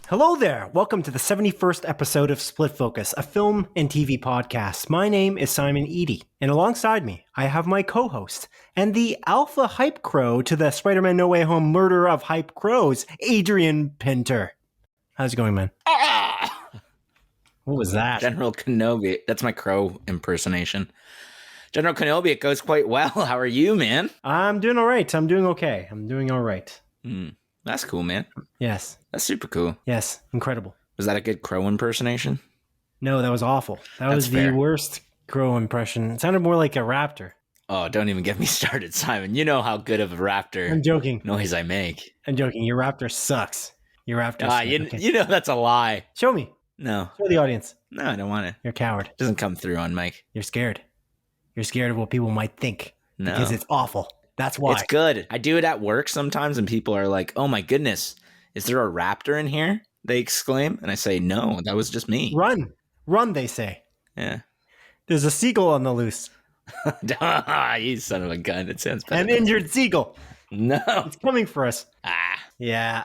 Hello there! Welcome to the 71st episode of Split Focus, a film and TV podcast. My name is Simon Eady, and alongside me, I have my co-host and the alpha hype crow to the Spider-Man No Way Home murder of hype crows, Adrian Panther. How's it going, man? What was that? General Kenobi. That's my crow impersonation. General Kenobi, it goes quite well. How are you, man? I'm doing all right. I'm doing okay. I'm doing all right. That's cool, man. Yes. That's super cool. Yes. Incredible. Was that a good crow impersonation? No, that was awful. That's was fair. The worst crow impression. It sounded more like a raptor. Oh, don't even get me started, Simon. You know how good of a raptor I'm joking. noise I make. I'm joking. Your raptor sucks. Your raptor sucks. Okay. You know that's a lie. Show me. No. Show the audience. No, I don't want it. You're a coward. It doesn't come through on mic. You're scared. You're scared of what people might think. No. Because it's awful. That's why. It's good. I do it at work sometimes and people are like, oh my goodness, is there a raptor in here? They exclaim. And I say, no, that was just me. Run. Run, they say. Yeah. There's a seagull on the loose. You son of a gun. It sounds better. An injured seagull. No. It's coming for us. Yeah.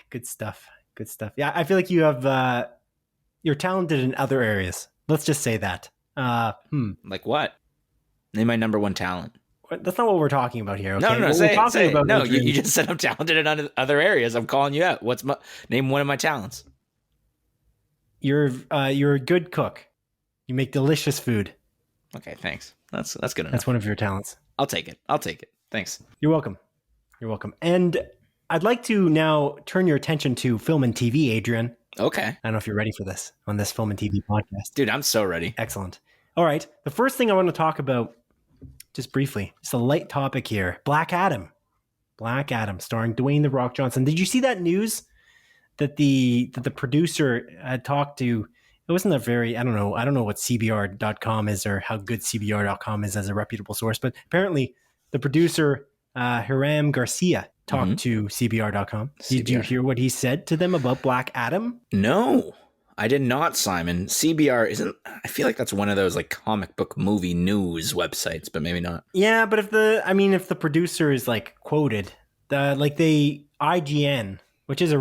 Good stuff. Good stuff. Yeah, I feel like you have, you're talented in other areas. Let's just say that. Like what? Name my number one talent. That's not what we're talking about here. Okay? No. What Say we're talking it. about No, Adrian, you just said I'm talented in other areas. I'm calling you out. Name one of my talents? You're a good cook. You make delicious food. Okay, thanks. That's good enough. That's one of your talents. I'll take it. Thanks. You're welcome. You're welcome. And I'd like to now turn your attention to film and TV, Adrian. Okay. I don't know if you're ready for this on this film and TV podcast. Dude, I'm so ready. Excellent. All right. The first thing I want to talk about, just briefly, just a light topic here. Black Adam. Black Adam, starring Dwayne "The Rock" Johnson. Did you see that news that the producer had talked to? It wasn't a very, I don't know what CBR.com is or how good CBR.com is as a reputable source, but apparently the producer, Hiram Garcia, talked to CBR.com. Did you hear what he said to them about Black Adam? No, I did not, Simon. CBR isn't, I feel like that's one of those like comic book movie news websites, but maybe not. Yeah, but if the producer is like quoted, IGN, which is a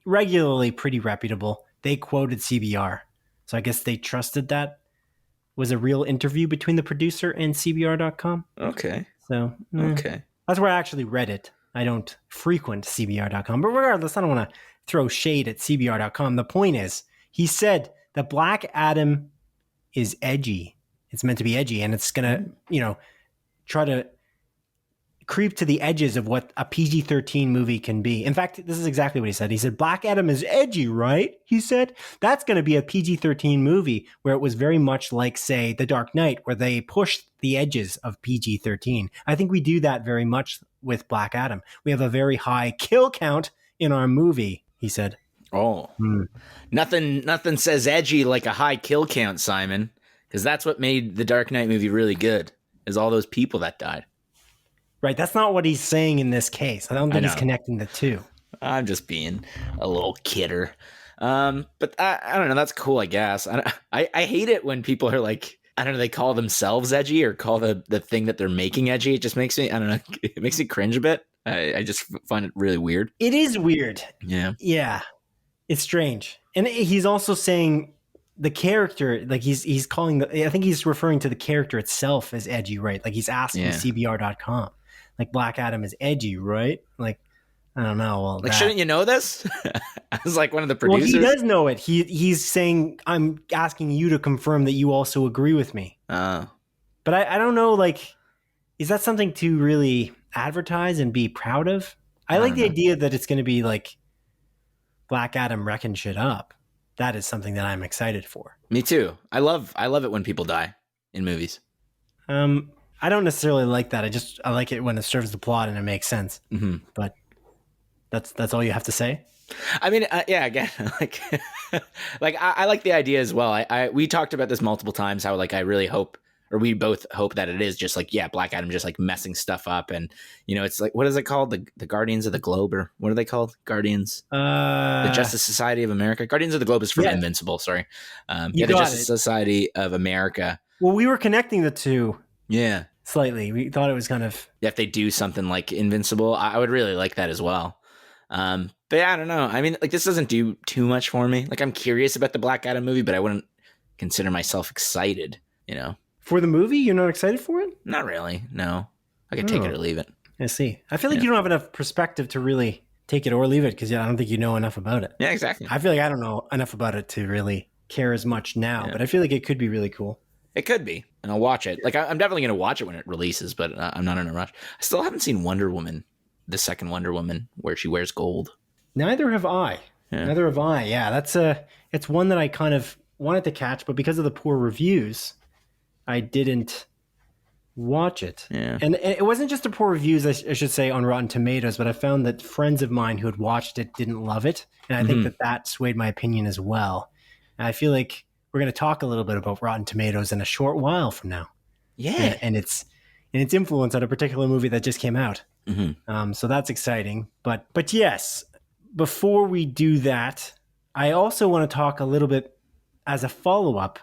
regularly pretty reputable, they quoted CBR. So I guess they trusted that was a real interview between the producer and CBR.com. Okay. So, okay. That's where I actually read it. I don't frequent CBR.com, but regardless, I don't want to throw shade at CBR.com. The point is, he said that Black Adam is edgy. It's meant to be edgy, and it's going to, try to creep to the edges of what a PG-13 movie can be. In fact, this is exactly what he said. He said, Black Adam is edgy, right? He said, that's going to be a PG-13 movie where it was very much like, say, The Dark Knight, where they pushed the edges of PG-13. I think we do that very much with Black Adam. We have a very high kill count in our movie, he said. Oh, nothing says edgy like a high kill count, Simon, because that's what made the Dark Knight movie really good, is all those people that died. Right, that's not what he's saying in this case. I don't think he's connecting the two. I'm just being a little kidder. But I don't know, that's cool, I guess. I hate it when people are like, I don't know, they call themselves edgy or call the thing that they're making edgy. It just makes me, I don't know, it makes me cringe a bit. I just find it really weird. It is weird. Yeah. Yeah. It's strange. And he's also saying the character, like he's calling I think he's referring to the character itself as edgy, right? Like he's asking CBR.com, like Black Adam is edgy, right? Like, I don't know. Well, like, shouldn't you know this? I was like one of the producers. Well, he does know it. He's saying, I'm asking you to confirm that you also agree with me. Oh. But I don't know, like, is that something to really advertise and be proud of? I like the idea that it's going to be like Black Adam wrecking shit up. That is something that I'm excited for. Me too. I love it when people die in movies. I don't necessarily like that. I like it when it serves the plot and it makes sense. Mm-hmm. But that's all you have to say. I mean, yeah, again, like I like the idea as well. We talked about this multiple times, how like I really hope, or we both hope that it is just like, yeah, Black Adam just like messing stuff up. And, you know, it's like, what is it called? The Guardians of the Globe, or what are they called? Guardians? The Justice Society of America. Guardians of the Globe is from Invincible, sorry. The Justice Society of America. Well, we were connecting the two. Yeah. Slightly. We thought it was kind of... If they do something like Invincible, I would really like that as well. But yeah, I don't know. I mean, like, this doesn't do too much for me. Like, I'm curious about the Black Adam movie, but I wouldn't consider myself excited, you know? For the movie? You're not excited for it? Not really, no. I could take it or leave it. I see. I feel like you don't have enough perspective to really take it or leave it, because I don't think you know enough about it. Yeah, exactly. I feel like I don't know enough about it to really care as much now, but I feel like it could be really cool. It could be, and I'll watch it. Like, I'm definitely going to watch it when it releases, but I'm not in a rush. I still haven't seen Wonder Woman, the second Wonder Woman, where she wears gold. Neither have I. Yeah. Neither have I. Yeah, it's one that I kind of wanted to catch, but because of the poor reviews, I didn't watch it. Yeah. And it wasn't just the poor reviews, I should say, on Rotten Tomatoes, but I found that friends of mine who had watched it didn't love it, and I think that swayed my opinion as well. And I feel like we're going to talk a little bit about Rotten Tomatoes in a short while from now. Yeah. And its influence on a particular movie that just came out. So that's exciting. But yes, before we do that, I also want to talk a little bit as a follow-up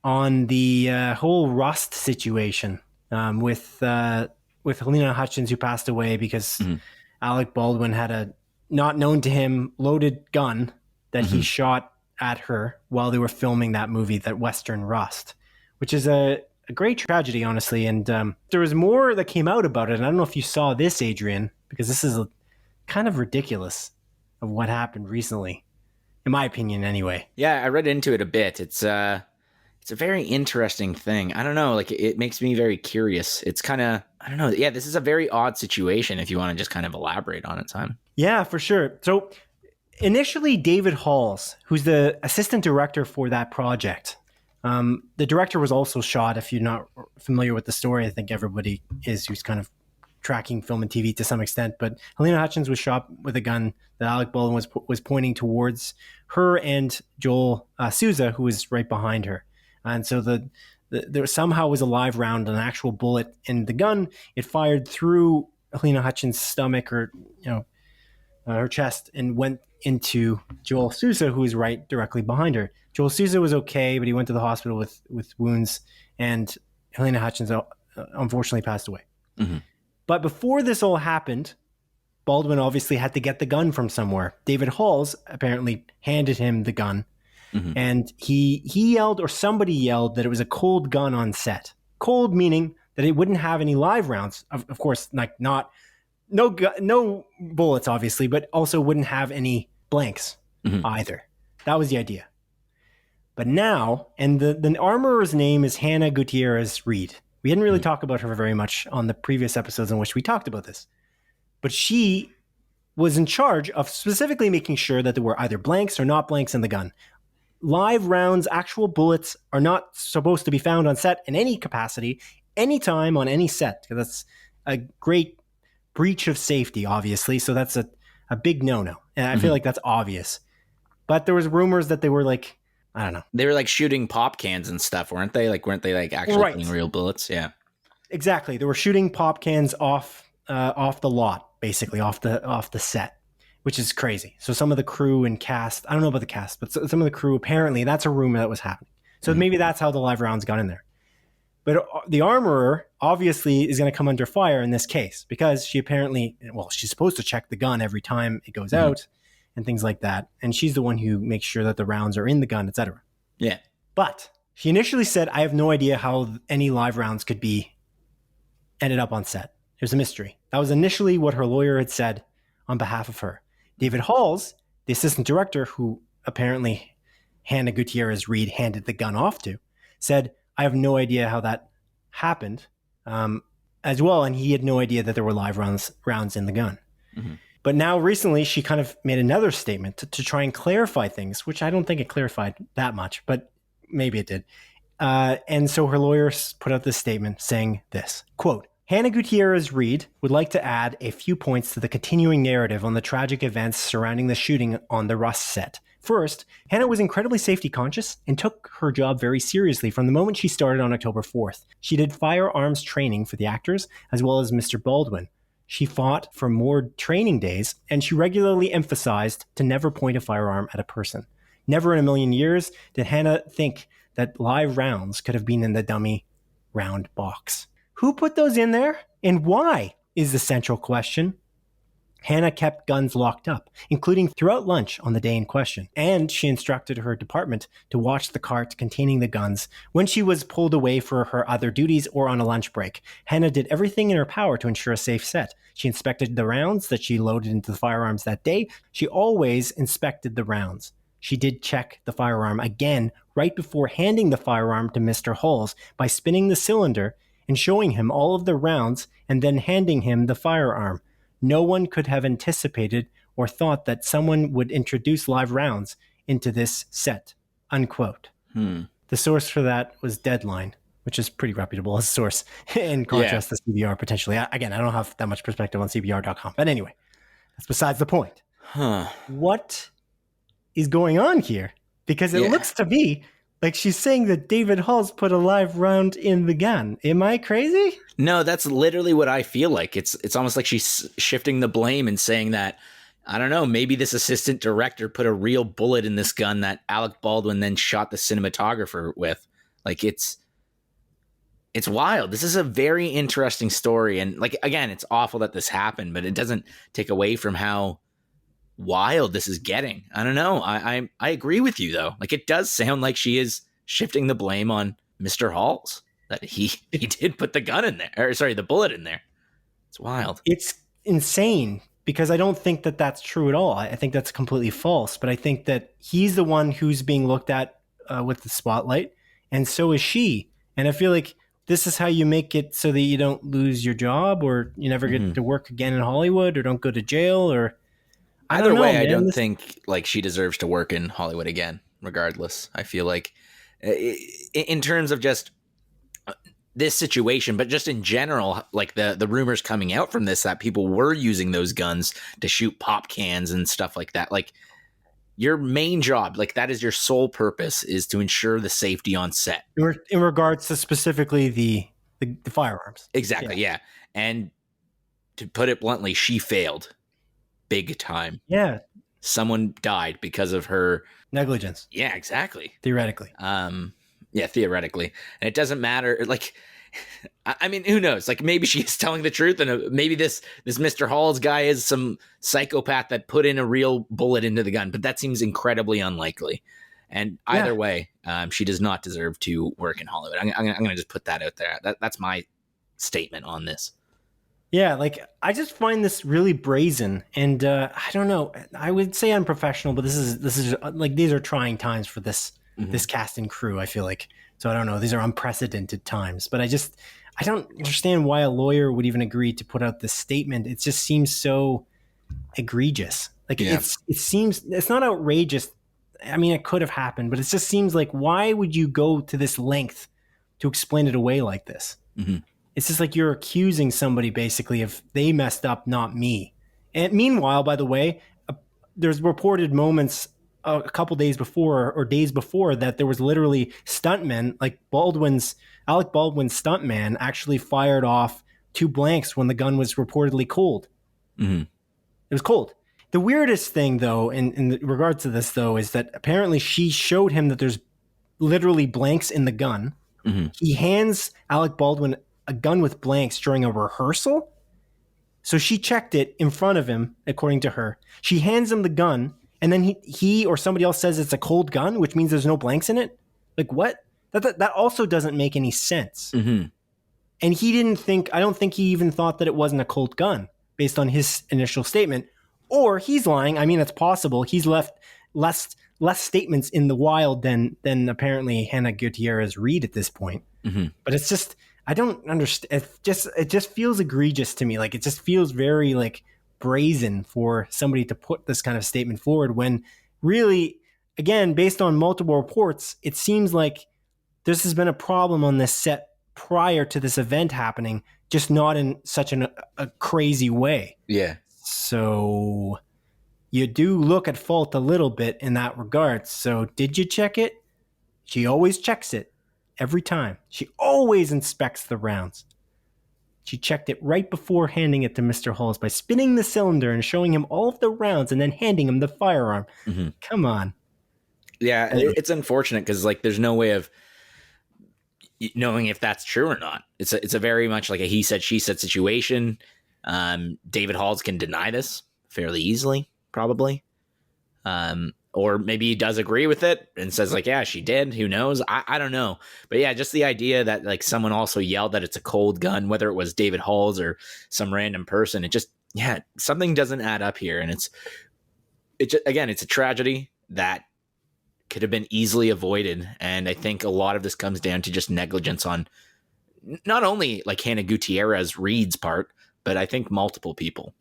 on the whole Rust situation with Helena Hutchins, who passed away because Alec Baldwin had a not known to him loaded gun that he shot at her while they were filming that movie, that Western Rust, which is a great tragedy, honestly. And there was more that came out about it. And I don't know if you saw this, Adrian, because this is kind of ridiculous of what happened recently, in my opinion, anyway. Yeah, I read into it a bit. It's a very interesting thing. I don't know, like, it makes me very curious. It's kind of, I don't know. Yeah, this is a very odd situation if you want to just kind of elaborate on it, Simon. Yeah, for sure. So initially, David Halls, who's the assistant director for that project, the director was also shot. If you're not familiar with the story, I think everybody is who's kind of tracking film and TV to some extent. But Helena Hutchins was shot with a gun that Alec Baldwin was pointing towards her and Joel Souza, who was right behind her. And so there somehow was a live round, an actual bullet in the gun. It fired through Helena Hutchins' stomach, or her chest, and went into Joel Souza, who was right directly behind her. Joel Souza was okay, but he went to the hospital with wounds, and Helena Hutchins unfortunately passed away. But before this all happened, Baldwin obviously had to get the gun from somewhere. David Halls apparently handed him the gun, and he yelled, or somebody yelled, that it was a cold gun on set. Cold meaning that it wouldn't have any live rounds, of course, like no bullets, obviously, but also wouldn't have any blanks either. That was the idea. But now, and the armorer's name is Hannah Gutierrez Reed. We didn't really talk about her very much on the previous episodes in which we talked about this. But she was in charge of specifically making sure that there were either blanks or not blanks in the gun. Live rounds, actual bullets, are not supposed to be found on set in any capacity, anytime on any set. That's a great breach of safety, obviously. So that's a big no-no. And I feel like that's obvious. But there was rumors that they were like, I don't know. They were like shooting pop cans and stuff, weren't they? Like, weren't they like actually putting real bullets? Yeah. Exactly. They were shooting pop cans off the lot, basically off the set, which is crazy. So some of the crew and cast, I don't know about the cast, but some of the crew, apparently that's a rumor that was happening. So maybe that's how the live rounds got in there. But the armorer obviously is going to come under fire in this case, because she apparently, she's supposed to check the gun every time it goes out and things like that. And she's the one who makes sure that the rounds are in the gun, etc. Yeah. But she initially said, I have no idea how any live rounds could be ended up on set. It was a mystery. That was initially what her lawyer had said on behalf of her. David Halls, the assistant director, who apparently Hannah Gutierrez Reed handed the gun off to, said, I have no idea how that happened as well. And he had no idea that there were live rounds in the gun. But now recently she kind of made another statement to try and clarify things, which I don't think it clarified that much, but maybe it did. And so her lawyers put out this statement saying this, quote, Hannah Gutierrez Reed would like to add a few points to the continuing narrative on the tragic events surrounding the shooting on the Rust set. First, Hannah was incredibly safety conscious and took her job very seriously from the moment she started on October 4th. She did firearms training for the actors, as well as Mr. Baldwin. She fought for more training days, and she regularly emphasized to never point a firearm at a person. Never in a million years did Hannah think that live rounds could have been in the dummy round box. Who put those in there, and why, is the central question. Hannah kept guns locked up, including throughout lunch on the day in question, and she instructed her department to watch the cart containing the guns when she was pulled away for her other duties or on a lunch break. Hannah did everything in her power to ensure a safe set. She inspected the rounds that she loaded into the firearms that day. She always inspected the rounds. She did check the firearm again right before handing the firearm to Mr. Halls by spinning the cylinder and showing him all of the rounds and then handing him the firearm. No one could have anticipated or thought that someone would introduce live rounds into this set, unquote. The source for that was Deadline, which is pretty reputable as a source in contrast to CBR potentially. Again, I don't have that much perspective on CBR.com. But anyway, that's besides the point. What is going on here? Because it looks to me like she's saying that David Halls put a live round in the gun. Am I crazy? No, that's literally what I feel like. It's almost like she's shifting the blame and saying that, I don't know, maybe this assistant director put a real bullet in this gun that Alec Baldwin then shot the cinematographer with. Like, it's wild. This is a very interesting story. And like, again, it's awful that this happened, but it doesn't take away from how wild this is getting. I don't know. I agree with you though. Like, it does sound like she is shifting the blame on Mr. Halls, that he did put the gun in there, or sorry, the bullet in there. It's wild. It's insane because I don't think that that's true at all. I think that's completely false, but I think that he's the one who's being looked at with the spotlight, and so is she. And I feel like this is how you make it so that you don't lose your job, or you never get to work again in Hollywood, or don't go to jail, or either way, I don't think like she deserves to work in Hollywood again, regardless. I feel like in terms of just this situation, but just in general, like the rumors coming out from this that people were using those guns to shoot pop cans and stuff like that. Like, your main job, like that is your sole purpose, is to ensure the safety on set. In regards to specifically the firearms. Exactly, yeah. And to put it bluntly, she failed big time. Yeah. Someone died because of her negligence. Yeah, exactly. Theoretically. Yeah, theoretically. And it doesn't matter. Like, I mean, who knows? Like, maybe she's telling the truth, and maybe this Mr. Halls guy is some psychopath that put in a real bullet into the gun, but that seems incredibly unlikely. And either way, she does not deserve to work in Hollywood. I'm going to just put that out there. That's my statement on this. Yeah, like, I just find this really brazen, and I don't know. I would say unprofessional, but this is like, these are trying times for this cast and crew, I feel like. So I don't know. These are unprecedented times, but I don't understand why a lawyer would even agree to put out this statement. It just seems so egregious. Like, it seems, it's not outrageous. I mean, it could have happened, but it just seems like, why would you go to this length to explain it away like this? It's just like you're accusing somebody basically of they messed up, not me. And meanwhile, by the way, there's reported moments a couple days before or days before that there was literally stuntmen, like Alec Baldwin's stuntman actually fired off 2 blanks when the gun was reportedly cold. It was cold. The weirdest thing, though, in regards to this, though, is that apparently she showed him that there's literally blanks in the gun. He hands Alec Baldwin a gun with blanks during a rehearsal. So she checked it in front of him, according to her. She hands him the gun, and then he or somebody else says it's a cold gun, which means there's no blanks in it. Like, what? That also doesn't make any sense. And he didn't think, I don't think he even thought that it wasn't a cold gun based on his initial statement. Or he's lying. I mean, it's possible. He's left less statements in the wild than apparently Hannah Gutierrez read at this point. But it's just, I don't understand. It just feels egregious to me. Like, it just feels very like brazen for somebody to put this kind of statement forward when really, again, based on multiple reports, it seems like this has been a problem on this set prior to this event happening, just not in such a crazy way. Yeah. So you do look at fault a little bit in that regard. So did you check it? She always checks it every time. She always inspects the rounds. She checked it right before handing it to Mr. Halls by spinning the cylinder and showing him all of the rounds and then handing him the firearm. Mm-hmm. Come on. Yeah, it's unfortunate because like there's no way of knowing if that's true or not. It's a very much like a he said she said situation. David Halls can deny this fairly easily, probably. Or maybe he does agree with it and says like, yeah, she did. Who knows? I don't know. But yeah, just the idea that like someone also yelled that it's a cold gun, whether it was David Halls or some random person, it just, yeah, something doesn't add up here. And again, it's a tragedy that could have been easily avoided. And I think a lot of this comes down to just negligence on not only like Hannah Gutierrez Reed's part, but I think multiple people.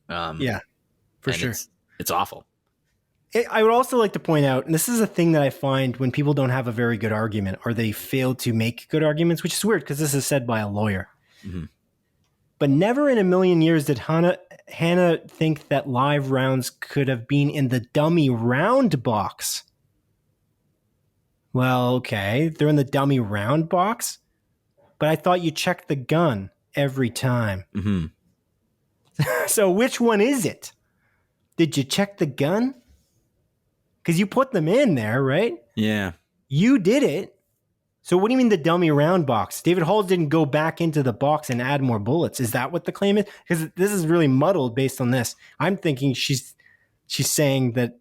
Yeah, for sure. It's awful. I would also like to point out, and this is a thing that I find when people don't have a very good argument or they fail to make good arguments, which is weird because this is said by a lawyer. Mm-hmm. But never in a million years did Hannah think that live rounds could have been in the dummy round box. Well, okay, they're in the dummy round box, but I thought you checked the gun every time. Mm-hmm. So which one is it? Did you check the gun? Because you put them in there, right? Yeah. You did it. So what do you mean the dummy round box? David Halls didn't go back into the box and add more bullets. Is that what the claim is? Because this is really muddled based on this. I'm thinking she's saying that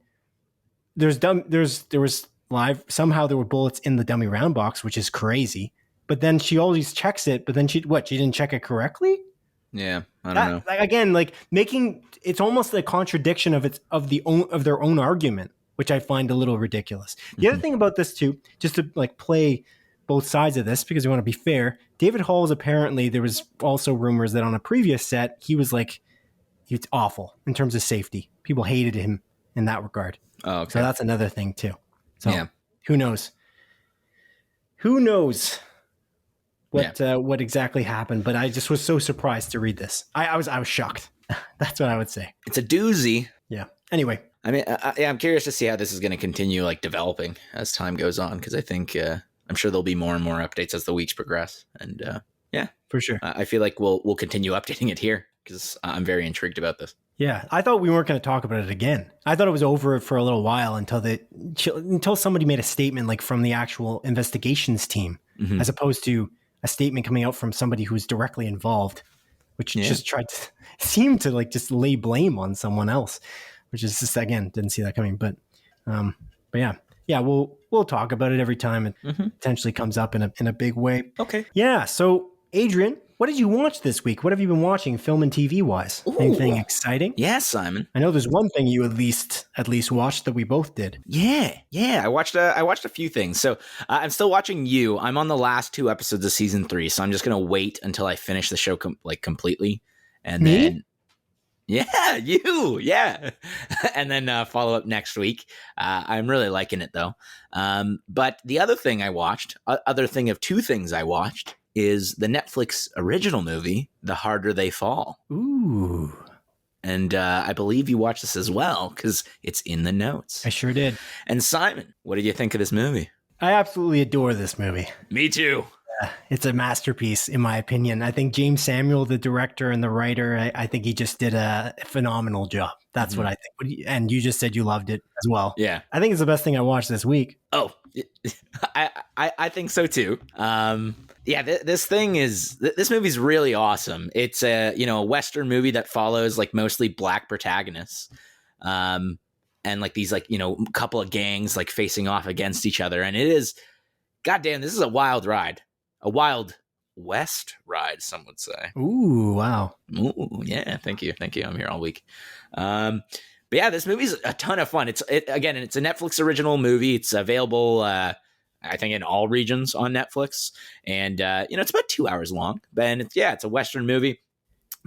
there was live, somehow there were bullets in the dummy round box, which is crazy. But then she always checks it, but then she didn't check it correctly? Yeah, I don't know. Again, like making it's almost a contradiction of their own argument, which I find a little ridiculous. The other thing about this too, just to like play both sides of this because we want to be fair, David Halls apparently there was also rumors that on a previous set he was awful in terms of safety. People hated him in that regard. Oh, okay. So that's another thing too. So yeah. Who knows? Who knows what exactly happened? But I just was so surprised to read this. I was shocked. That's what I would say. It's a doozy. Yeah. Anyway. I mean, I'm curious to see how this is going to continue like developing as time goes on, because I think I'm sure there'll be more and more updates as the weeks progress. And yeah, for sure. I feel like we'll continue updating it here because I'm very intrigued about this. Yeah, I thought we weren't going to talk about it again. I thought it was over for a little while until somebody made a statement like from the actual investigations team, as opposed to a statement coming out from somebody who's directly involved, which just tried to seem to like just lay blame on someone else. Which is just, again, didn't see that coming. But yeah, we'll talk about it every time it potentially comes up in a big way. Okay. Yeah. So, Adrian, what did you watch this week? What have you been watching, film and TV wise? Ooh. Anything exciting? Yeah, Simon. I know there's one thing you at least watched that we both did. Yeah. I watched a few things. So I'm still watching You. I'm on the last 2 episodes of season 3, so I'm just gonna wait until I finish the show completely, and then. Yeah, you. Yeah. And then follow up next week. I'm really liking it, though. But the other thing I watched, other thing of 2 things I watched, is the Netflix original movie, The Harder They Fall. Ooh. And I believe you watched this as well, because it's in the notes. I sure did. And Simon, what did you think of this movie? I absolutely adore this movie. Me too. It's a masterpiece, in my opinion. I think Jeymes Samuel, the director and the writer, I think he just did a phenomenal job. That's what I think. And you just said you loved it as well. Yeah. I think it's the best thing I watched this week. Oh, I think so too. Yeah, this movie's really awesome. It's a Western movie that follows like mostly black protagonists. And like these like, couple of gangs like facing off against each other. And it is, goddamn, this is a wild ride. A Wild West ride, some would say. Ooh, wow. Ooh, yeah, thank you. I'm here all week. But yeah, this movie's a ton of fun. It's a Netflix original movie. It's available, I think, in all regions on Netflix. And, it's about 2 hours long. And it's a Western movie.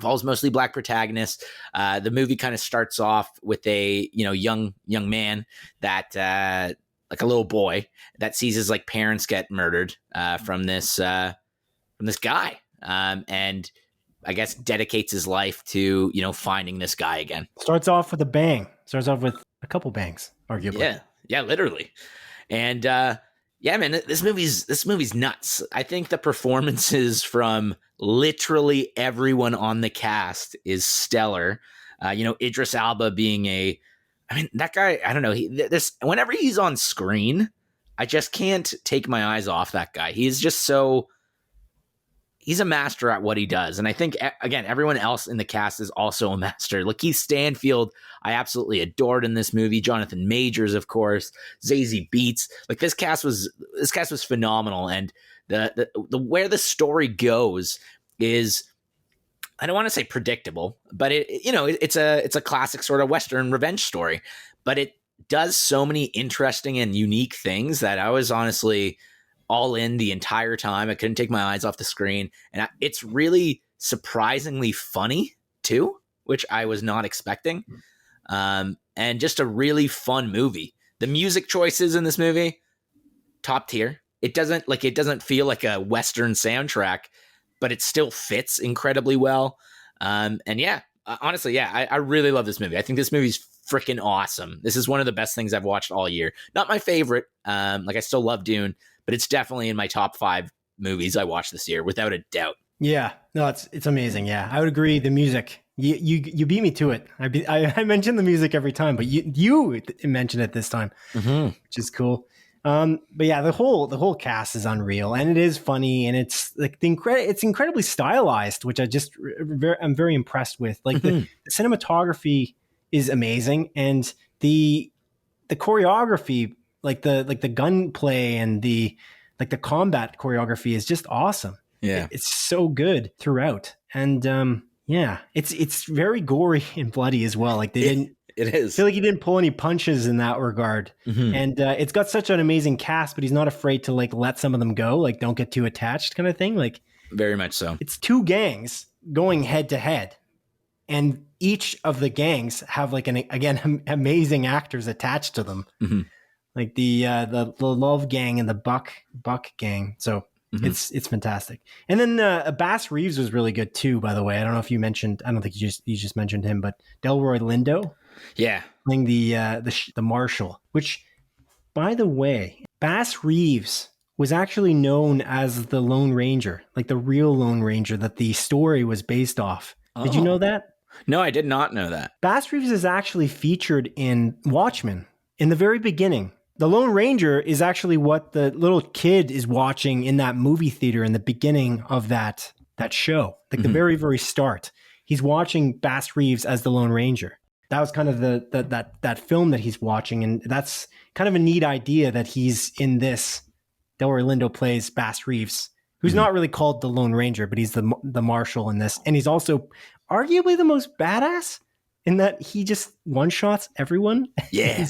Follows mostly black protagonists. The movie kind of starts off with a, young man that... like a little boy that sees his like parents get murdered from this guy. And I guess, dedicates his life to, finding this guy again. Starts off with a bang. Starts off with a couple bangs, arguably. Yeah, literally. And yeah, man, this movie's nuts. I think the performances from literally everyone on the cast is stellar. Idris Elba being that guy, I don't know. Whenever he's on screen, I just can't take my eyes off that guy. He's a master at what he does. And I think, again, everyone else in the cast is also a master. Lakeith Stanfield, I absolutely adored in this movie. Jonathan Majors, of course. Zazie Beetz. Like, this cast was phenomenal. And the where the story goes is, I don't want to say predictable, but it's a classic sort of Western revenge story. But it does so many interesting and unique things that I was honestly all in the entire time. I couldn't take my eyes off the screen. And it's really surprisingly funny too, which I was not expecting. And just a really fun movie. The music choices in this movie, top tier. It doesn't feel like a Western soundtrack, but it still fits incredibly well. And yeah, honestly, yeah, I really love this movie. I think this movie's freaking awesome. This is one of the best things I've watched all year. Not my favorite. I still love Dune, but it's definitely in my top 5 movies I watched this year, without a doubt. Yeah, no, it's amazing. Yeah, I would agree. The music, you beat me to it. I mention the music every time, but you mentioned it this time, which is cool. But yeah, the whole cast is unreal, and it is funny, and it's like it's incredibly stylized, which I'm very impressed with. Like the cinematography is amazing, and the choreography, like the gunplay and the combat choreography is just awesome. Yeah, it's so good throughout, and yeah, it's very gory and bloody as well. Like they didn't. It is. I feel like he didn't pull any punches in that regard. And it's got such an amazing cast, but he's not afraid to like let some of them go, like don't get too attached kind of thing. Like very much so. It's 2 gangs going head to head, and each of the gangs have like amazing actors attached to them. Like the Love Gang and the Buck Gang. So it's fantastic. And then Bass Reeves was really good too, by the way. I don't know if you mentioned, I don't think you just mentioned him, but Delroy Lindo. Yeah. Playing the Marshal, which, by the way, Bass Reeves was actually known as the Lone Ranger, like the real Lone Ranger that the story was based off. Oh. Did you know that? No, I did not know that. Bass Reeves is actually featured in Watchmen in the very beginning. The Lone Ranger is actually what the little kid is watching in that movie theater in the beginning of that show, like the very, very start. He's watching Bass Reeves as the Lone Ranger. That was kind of that film that he's watching, and that's kind of a neat idea that he's in this. Delroy Lindo plays Bass Reeves, who's not really called the Lone Ranger, but he's the Marshal in this, and he's also arguably the most badass in that he just one-shots everyone. Yeah.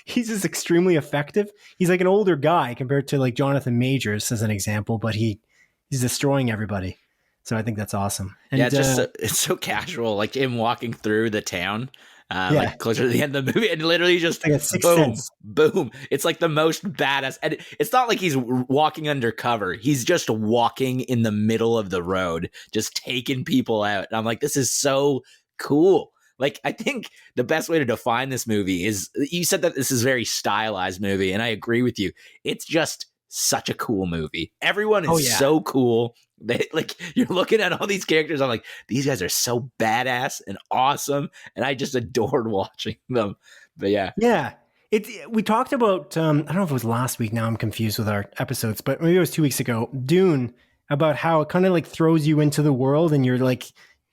He's just extremely effective. He's like an older guy compared to like Jonathan Majors as an example, but he's destroying everybody. So I think that's awesome. And, yeah, it's so casual, like him walking through the town, like closer to the end of the movie, and literally just like boom. It's like the most badass. And it's not like he's walking undercover. He's just walking in the middle of the road, just taking people out. And I'm like, this is so cool. Like, I think the best way to define this movie is, you said that this is a very stylized movie, and I agree with you. It's just such a cool movie. Everyone is so cool. Like, you're looking at all these characters, I'm like, these guys are so badass and awesome, and I just adored watching them. But yeah. We talked about I don't know if it was last week, now I'm confused with our episodes, but maybe it was 2 weeks ago, Dune, about how it kind of like throws you into the world, and you're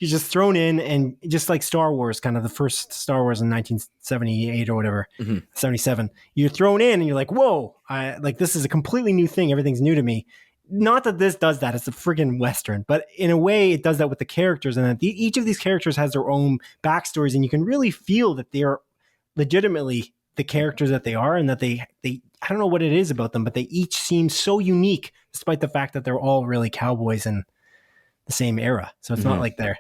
just thrown in, and just like Star Wars, kind of the first Star Wars in 1978 or whatever, 77. You're thrown in and you're like, whoa, this is a completely new thing. Everything's new to me. Not that this does that. It's a friggin' Western, but in a way it does that with the characters, and that each of these characters has their own backstories, and you can really feel that they are legitimately the characters that they are, and that they I don't know what it is about them, but they each seem so unique, despite the fact that they're all really cowboys in the same era. So it's not like they're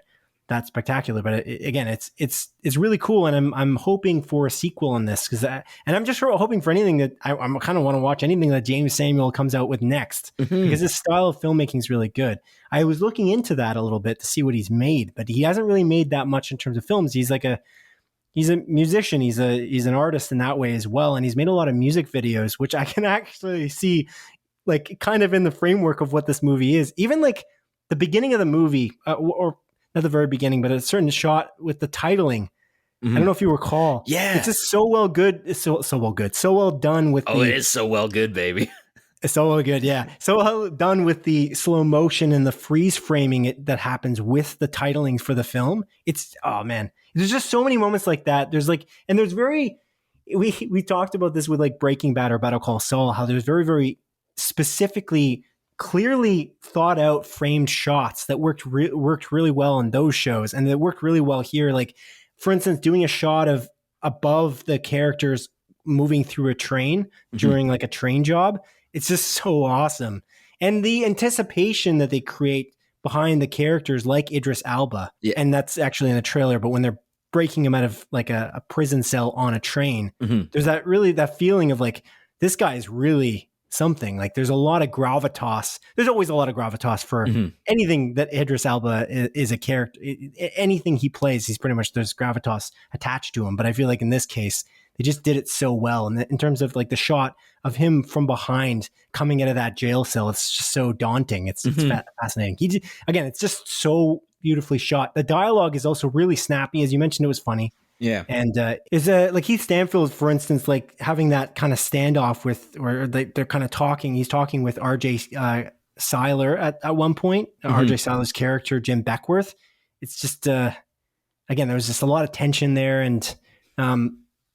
that spectacular. But again, it's really cool, and I'm hoping for a sequel on this and I'm just hoping for anything that I'm kind of want to watch anything that Jeymes Samuel comes out with next, because his style of filmmaking is really good. I was looking into that a little bit to see what he's made, but he hasn't really made that much in terms of films. He's a musician. He's an artist in that way as well, and he's made a lot of music videos, which I can actually see like kind of in the framework of what this movie is. Even like the beginning of the movie, or not the very beginning, but a certain shot with the titling. I don't know if you recall. Yeah, it's just so well good. It's so well good. So well done with. It is so well good, baby. It's so well good, yeah. So well done with the slow motion and the freeze framing that happens with the titling for the film. It's man, there's just so many moments like that. There's we talked about this with like Breaking Bad or Better Call Saul, how there's very, very specifically, clearly thought out framed shots that worked really well in those shows, and that worked really well here. Like, for instance, doing a shot of above the characters moving through a train during like a train job. It's just so awesome. And the anticipation that they create behind the characters like Idris Elba, and that's actually in the trailer, but when they're breaking him out of like a prison cell on a train, there's that feeling of like, this guy is really something. Like, there's a lot of gravitas. There's always a lot of gravitas for anything that Idris Elba is a character. Anything he plays, he's pretty much, there's gravitas attached to him. But I feel like in this case, they just did it so well. And in terms of like the shot of him from behind coming out of that jail cell, it's just so daunting. It's fascinating. Again, it's just so beautifully shot. The dialogue is also really snappy. As you mentioned, it was funny. Yeah. And is like Heath Stanfield, for instance, like having that kind of standoff where they're kind of talking. He's talking with RJ Seiler at one point, RJ Seiler's character, Jim Beckworth. It's just, again, there was just a lot of tension there. And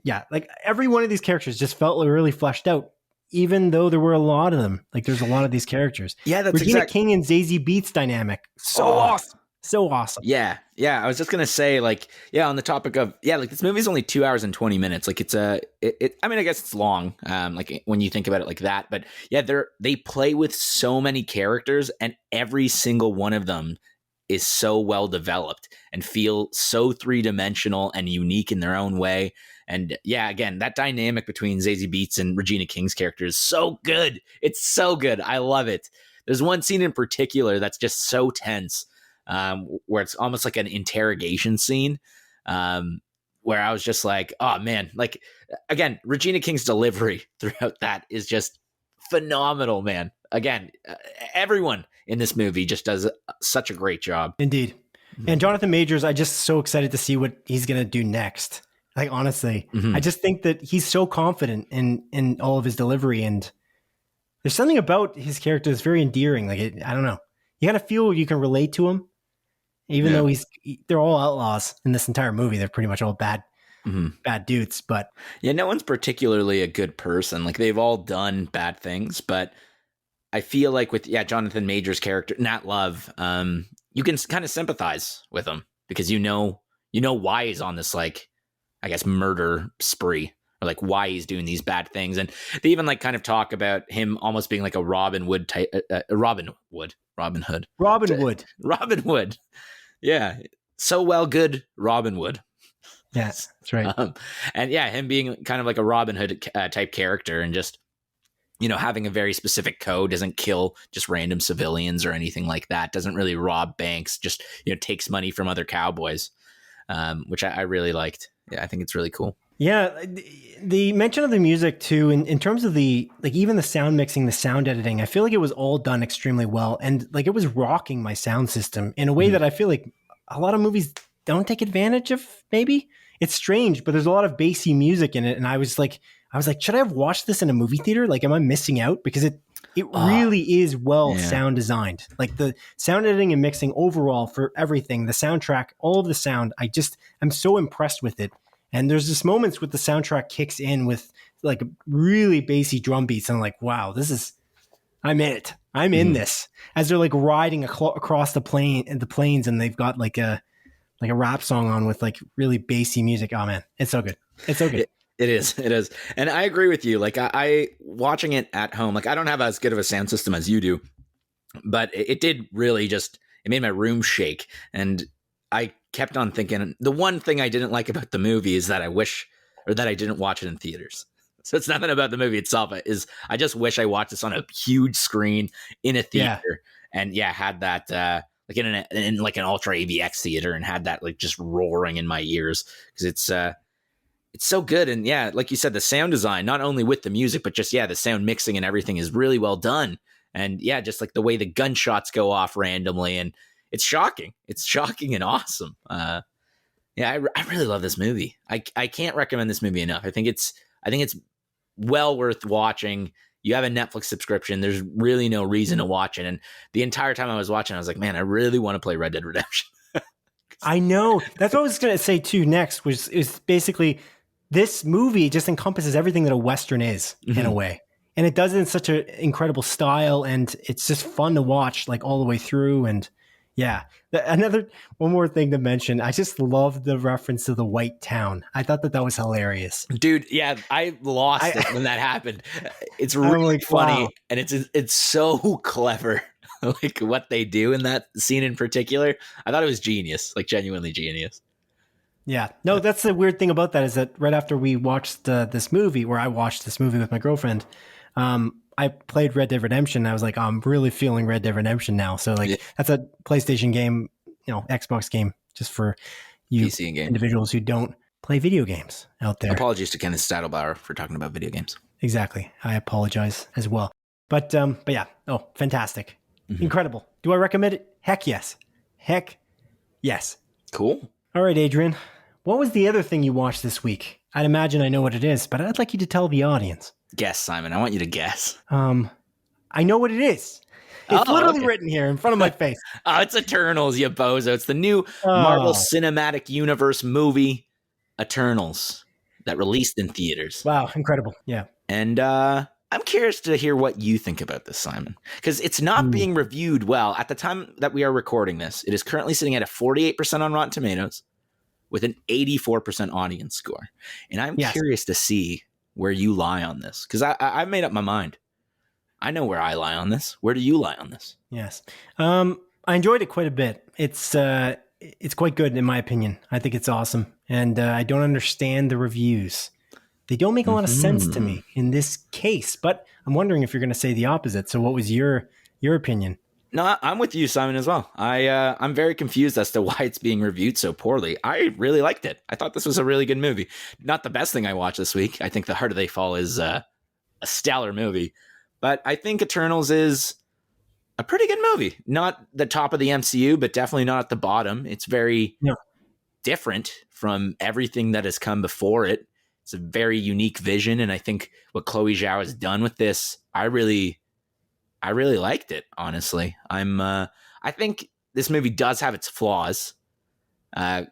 yeah, like every one of these characters just felt really fleshed out, even though there were a lot of them. Like, there's a lot of these characters. Yeah, that's Regina King and Zazie Beetz dynamic. So awesome. So awesome. Yeah. I was just going to say, like, on the topic of, like, this movie is only 2 hours and 20 minutes. Like, it's I mean, I guess it's long, like when you think about it like that, but they play with so many characters, and every single one of them is so well developed and feel so three-dimensional and unique in their own way. And again, that dynamic between Zazie Beetz and Regina King's character is so good. It's so good. I love it. There's one scene in particular that's just so tense, where it's almost like an interrogation scene, where I was just like, oh man, like, again, Regina King's delivery throughout that is just phenomenal, man. Again, everyone in this movie just does such a great job. Indeed. And Jonathan Majors, I'm just so excited to see what he's going to do next. Like, honestly, I just think that he's so confident in all of his delivery, and there's something about his character that's very endearing. Like, I don't know. You kind of feel you can relate to him, even though they're all outlaws in this entire movie. They're pretty much all bad dudes, but no one's particularly a good person. Like, they've all done bad things, but I feel like with Jonathan Majors' character, Nat Love, you can kind of sympathize with him, because you know why he's on this, like, I guess, murder spree, or like why he's doing these bad things. And they even like kind of talk about him almost being like a Robin Hood type, Robin Hood. Yeah. So well, good Robin Hood. Yeah, that's right. And him being kind of like a Robin Hood type character, and just, having a very specific code, doesn't kill just random civilians or anything like that. Doesn't really rob banks, just, takes money from other cowboys, which I really liked. Yeah, I think it's really cool. Yeah, the mention of the music too, in terms of the, like, even the sound mixing, the sound editing, I feel like it was all done extremely well. And like, it was rocking my sound system in a way that I feel like a lot of movies don't take advantage of, maybe. It's strange, but there's a lot of bassy music in it. And I was like, should I have watched this in a movie theater? Like, am I missing out? Because it really is sound designed. Like, the sound editing and mixing overall for everything, the soundtrack, all of the sound, I'm so impressed with it. And there's just moments with the soundtrack kicks in with like really bassy drum beats. And I'm like, wow, I'm in it. I'm in this. As they're like riding across the plains, and they've got like a rap song on with like really bassy music. Oh man, it's so good. It's so good. It is. And I agree with you. Like, I watching it at home, like, I don't have as good of a sound system as you do, but it did really it made my room shake. And I kept on thinking the one thing I didn't like about the movie is that I didn't watch it in theaters. So it's nothing about the movie itself. I just wish I watched this on a huge screen in a theater and had that like in like an ultra AVX theater and had that like just roaring in my ears because it's so good. And like you said, the sound design, not only with the music, but just, the sound mixing and everything is really well done. And just like the way the gunshots go off randomly. And it's shocking. It's shocking and awesome. I really love this movie. I can't recommend this movie enough. I think it's well worth watching. You have a Netflix subscription. There's really no reason to watch it. And the entire time I was watching, I was like, man, I really want to play Red Dead Redemption. I know. That's what I was going to say too next, which is basically this movie just encompasses everything that a Western is in a way. And it does it in such an incredible style. And it's just fun to watch like all the way through. And one more thing to mention. I just love the reference to the White Town. I thought that was hilarious. Dude, I lost it when that happened. It's really funny. Wow. And it's so clever. Like what they do in that scene in particular. I thought it was genius, like genuinely genius. Yeah. No, that's the weird thing about that is that right after we watched this movie, where I watched this movie with my girlfriend, I played Red Dead Redemption. I was like, I'm really feeling Red Dead Redemption now. So like that's a PlayStation game, Xbox game, just for you PC individuals who don't play video games out there. Apologies to Kenneth Stadelbauer for talking about video games. Exactly. I apologize as well. But yeah. Oh, fantastic. Incredible. Do I recommend it? Heck yes. Heck yes. Cool. All right, Adrian. What was the other thing you watched this week? I'd imagine I know what it is, but I'd like you to tell the audience. Guess, Simon. I want you to guess. I know what it is. It's literally written here in front of my face. It's Eternals, you bozo. It's the new Marvel Cinematic Universe movie, Eternals, that released in theaters. Wow, incredible. Yeah. And I'm curious to hear what you think about this, Simon, because it's not being reviewed well. At the time that we are recording this, it is currently sitting at a 48% on Rotten Tomatoes with an 84% audience score. And I'm curious to see where you lie on this, because I've made up my mind. I know where I lie on this. Where do you lie on this? Yes. I enjoyed it quite a bit. It's quite good in my opinion. I think it's awesome. And I don't understand the reviews. They don't make a lot of sense to me in this case, but I'm wondering if you're going to say the opposite. So what was your opinion? No, I'm with you, Simon, as well. I'm very confused as to why it's being reviewed so poorly. I really liked it. I thought this was a really good movie. Not the best thing I watched this week. I think The Harder They Fall is a stellar movie. But I think Eternals is a pretty good movie. Not the top of the MCU, but definitely not at the bottom. It's very different from everything that has come before it. It's a very unique vision. And I think what Chloe Zhao has done with this, I really liked it, honestly. I think this movie does have its flaws, a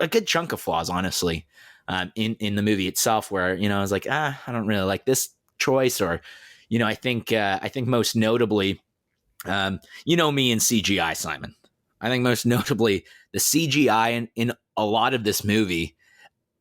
good chunk of flaws, honestly, in the movie itself. Where I was like, I don't really like this choice, or I think most notably, me and CGI, Simon. I think most notably the CGI in a lot of this movie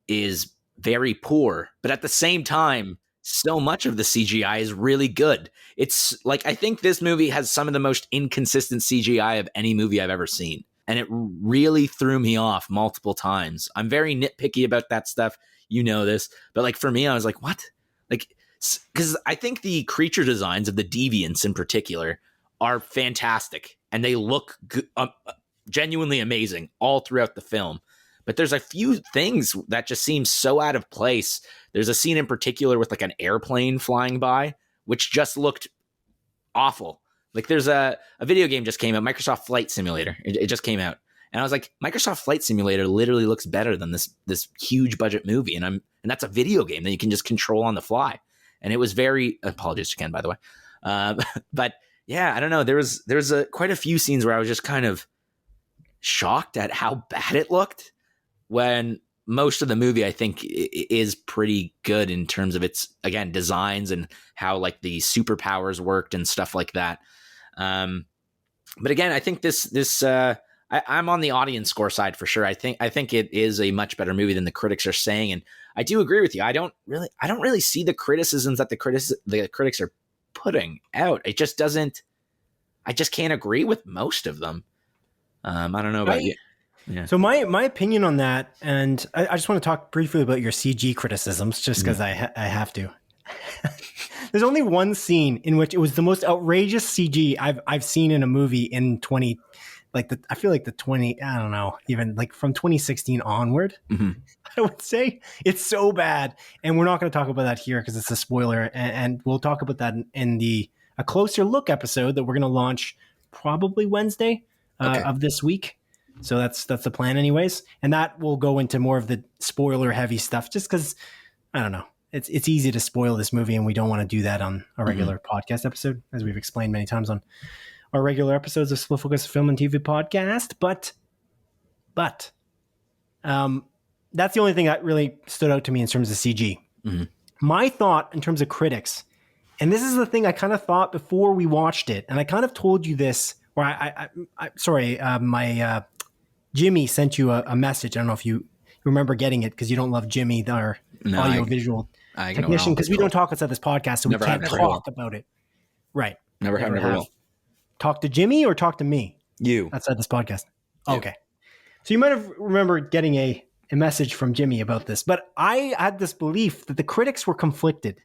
is very poor, but at the same time, so much of the CGI is really good. It's like, I think this movie has some of the most inconsistent CGI of any movie I've ever seen. And it really threw me off multiple times. I'm very nitpicky about that stuff. You know this, but like for me, I was like, what? Like, because I think the creature designs of the deviants in particular are fantastic. And they look genuinely amazing all throughout the film. But there's a few things that just seem so out of place. There's a scene in particular with like an airplane flying by, which just looked awful. Like there's a video game just came out, Microsoft Flight Simulator. It just came out. And I was like, Microsoft Flight Simulator literally looks better than this huge budget movie. And that's a video game that you can just control on the fly. And it was very, apologies again, by the way. But yeah, I don't know. There's quite a few scenes where I was just kind of shocked at how bad it looked, when most of the movie, I think, is pretty good in terms of its, again, designs and how like the superpowers worked and stuff like that. But again, I think I'm on the audience score side for sure. I think it is a much better movie than the critics are saying, and I do agree with you. I don't really see the criticisms that the critics are putting out. I just can't agree with most of them. I don't know about you. Yeah. So my opinion on that, and I just want to talk briefly about your CG criticisms, just because I have to. There's only one scene in which it was the most outrageous CG I've seen in a movie in 20, I feel like the 20, I don't know, even like from 2016 onward. I would say it's so bad, and we're not going to talk about that here because it's a spoiler, and we'll talk about that in a closer look episode that we're going to launch probably Wednesday of this week. So that's the plan, anyways, and that will go into more of the spoiler heavy stuff, just because I don't know. It's easy to spoil this movie, and we don't want to do that on a regular podcast episode, as we've explained many times on our regular episodes of Split Focus Film and TV Podcast. But that's the only thing that really stood out to me in terms of CG. My thought in terms of critics, and this is the thing I kind of thought before we watched it, and I kind of told you this, or my Jimmy sent you a message. I don't know if you remember getting it because you don't love Jimmy, our audio-visual technician, because we don't talk outside this podcast, so we can't talk about it. Right. Never have. Talk to Jimmy or talk to me? You. Outside this podcast. Okay. So you might have remembered getting a message from Jimmy about this, but I had this belief that the critics were conflicted,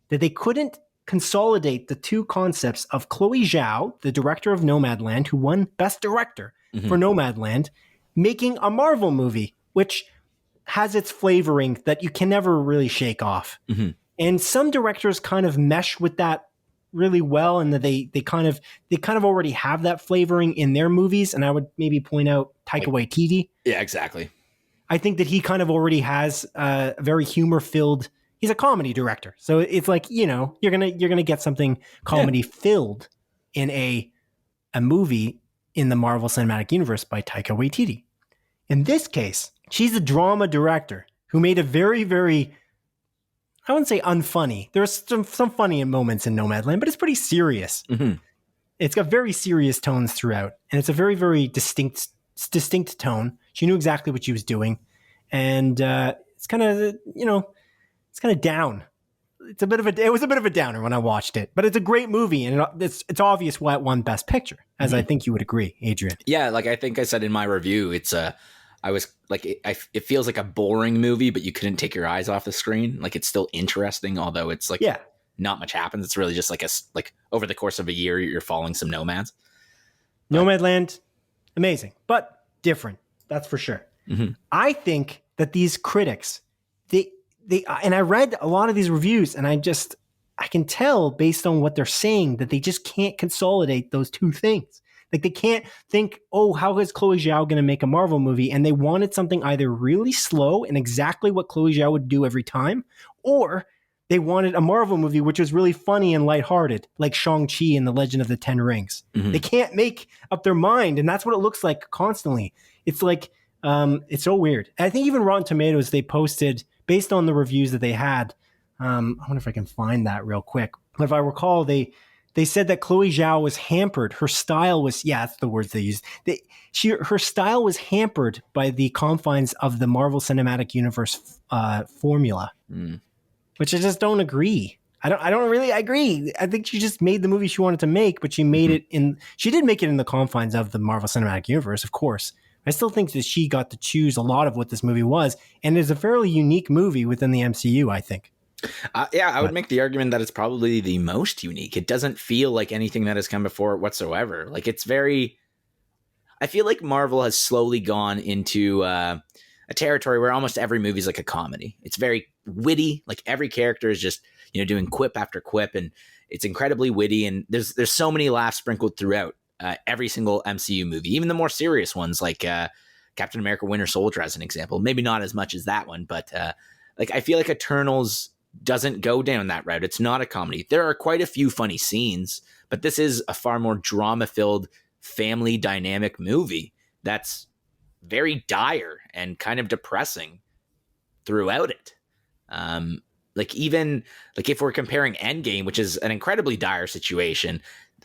that they couldn't consolidate the two concepts of Chloe Zhao, the director of Nomadland, who won Best Director for Nomadland, making a Marvel movie, which has its flavoring that you can never really shake off. And some directors kind of mesh with that really well, and that they kind of already have that flavoring in their movies. And I would maybe point out Taika Waititi. Yeah, exactly. I think that he kind of already has a very humor-filled. He's a comedy director, so it's like, you know, you're gonna get something comedy-filled in a movie in the Marvel Cinematic Universe by Taika Waititi. In this case, she's a drama director who made a very, very, I wouldn't say unfunny. There's some funny moments in Nomadland, but it's pretty serious. It's got very serious tones throughout, and it's a very, very distinct tone. She knew exactly what she was doing, and it's kind of, you know, it's kind of down. It was a bit of a downer when I watched it, but it's a great movie, and it's obvious why it won Best Picture, as I think you would agree, Adrian. Yeah, like I think I said in my review, I was like, it feels like a boring movie, but you couldn't take your eyes off the screen. Like, it's still interesting, although it's like not much happens. It's really just like over the course of a year, you're following some nomads. Nomadland, amazing, but different. That's for sure. I think that these critics, and I read a lot of these reviews, and I can tell based on what they're saying that they just can't consolidate those two things. Like, they can't think, oh, how is Chloe Zhao going to make a Marvel movie? And they wanted something either really slow and exactly what Chloe Zhao would do every time, or they wanted a Marvel movie which was really funny and lighthearted, like Shang-Chi and the Legend of the Ten Rings. They can't make up their mind, and that's what it looks like constantly. It's like, it's so weird. I think even Rotten Tomatoes, they posted, based on the reviews that they had, I wonder if I can find that real quick. But if I recall, they said that Chloe Zhao was hampered. Her style was, that's the words they used. Her style was hampered by the confines of the Marvel Cinematic Universe formula, which I just don't agree. I don't really agree. I think she just made the movie she wanted to make, but she made it she did make it in the confines of the Marvel Cinematic Universe, of course. I still think that she got to choose a lot of what this movie was, and it's a fairly unique movie within the MCU, I think. I would make the argument that it's probably the most unique. It doesn't feel like anything that has come before it whatsoever. Like, it's very... I feel like Marvel has slowly gone into a territory where almost every movie is like a comedy. It's very witty. Like, every character is just, you know, doing quip after quip, and it's incredibly witty, and there's so many laughs sprinkled throughout every single MCU movie, even the more serious ones like Captain America Winter Soldier as an example. Maybe not as much as that one, but like, I feel like Eternals doesn't go down that route. It's not a comedy. There are quite a few funny scenes, but this is a far more drama-filled family dynamic movie that's very dire and kind of depressing throughout it. Like, even like if we're comparing Endgame, which is an incredibly dire situation,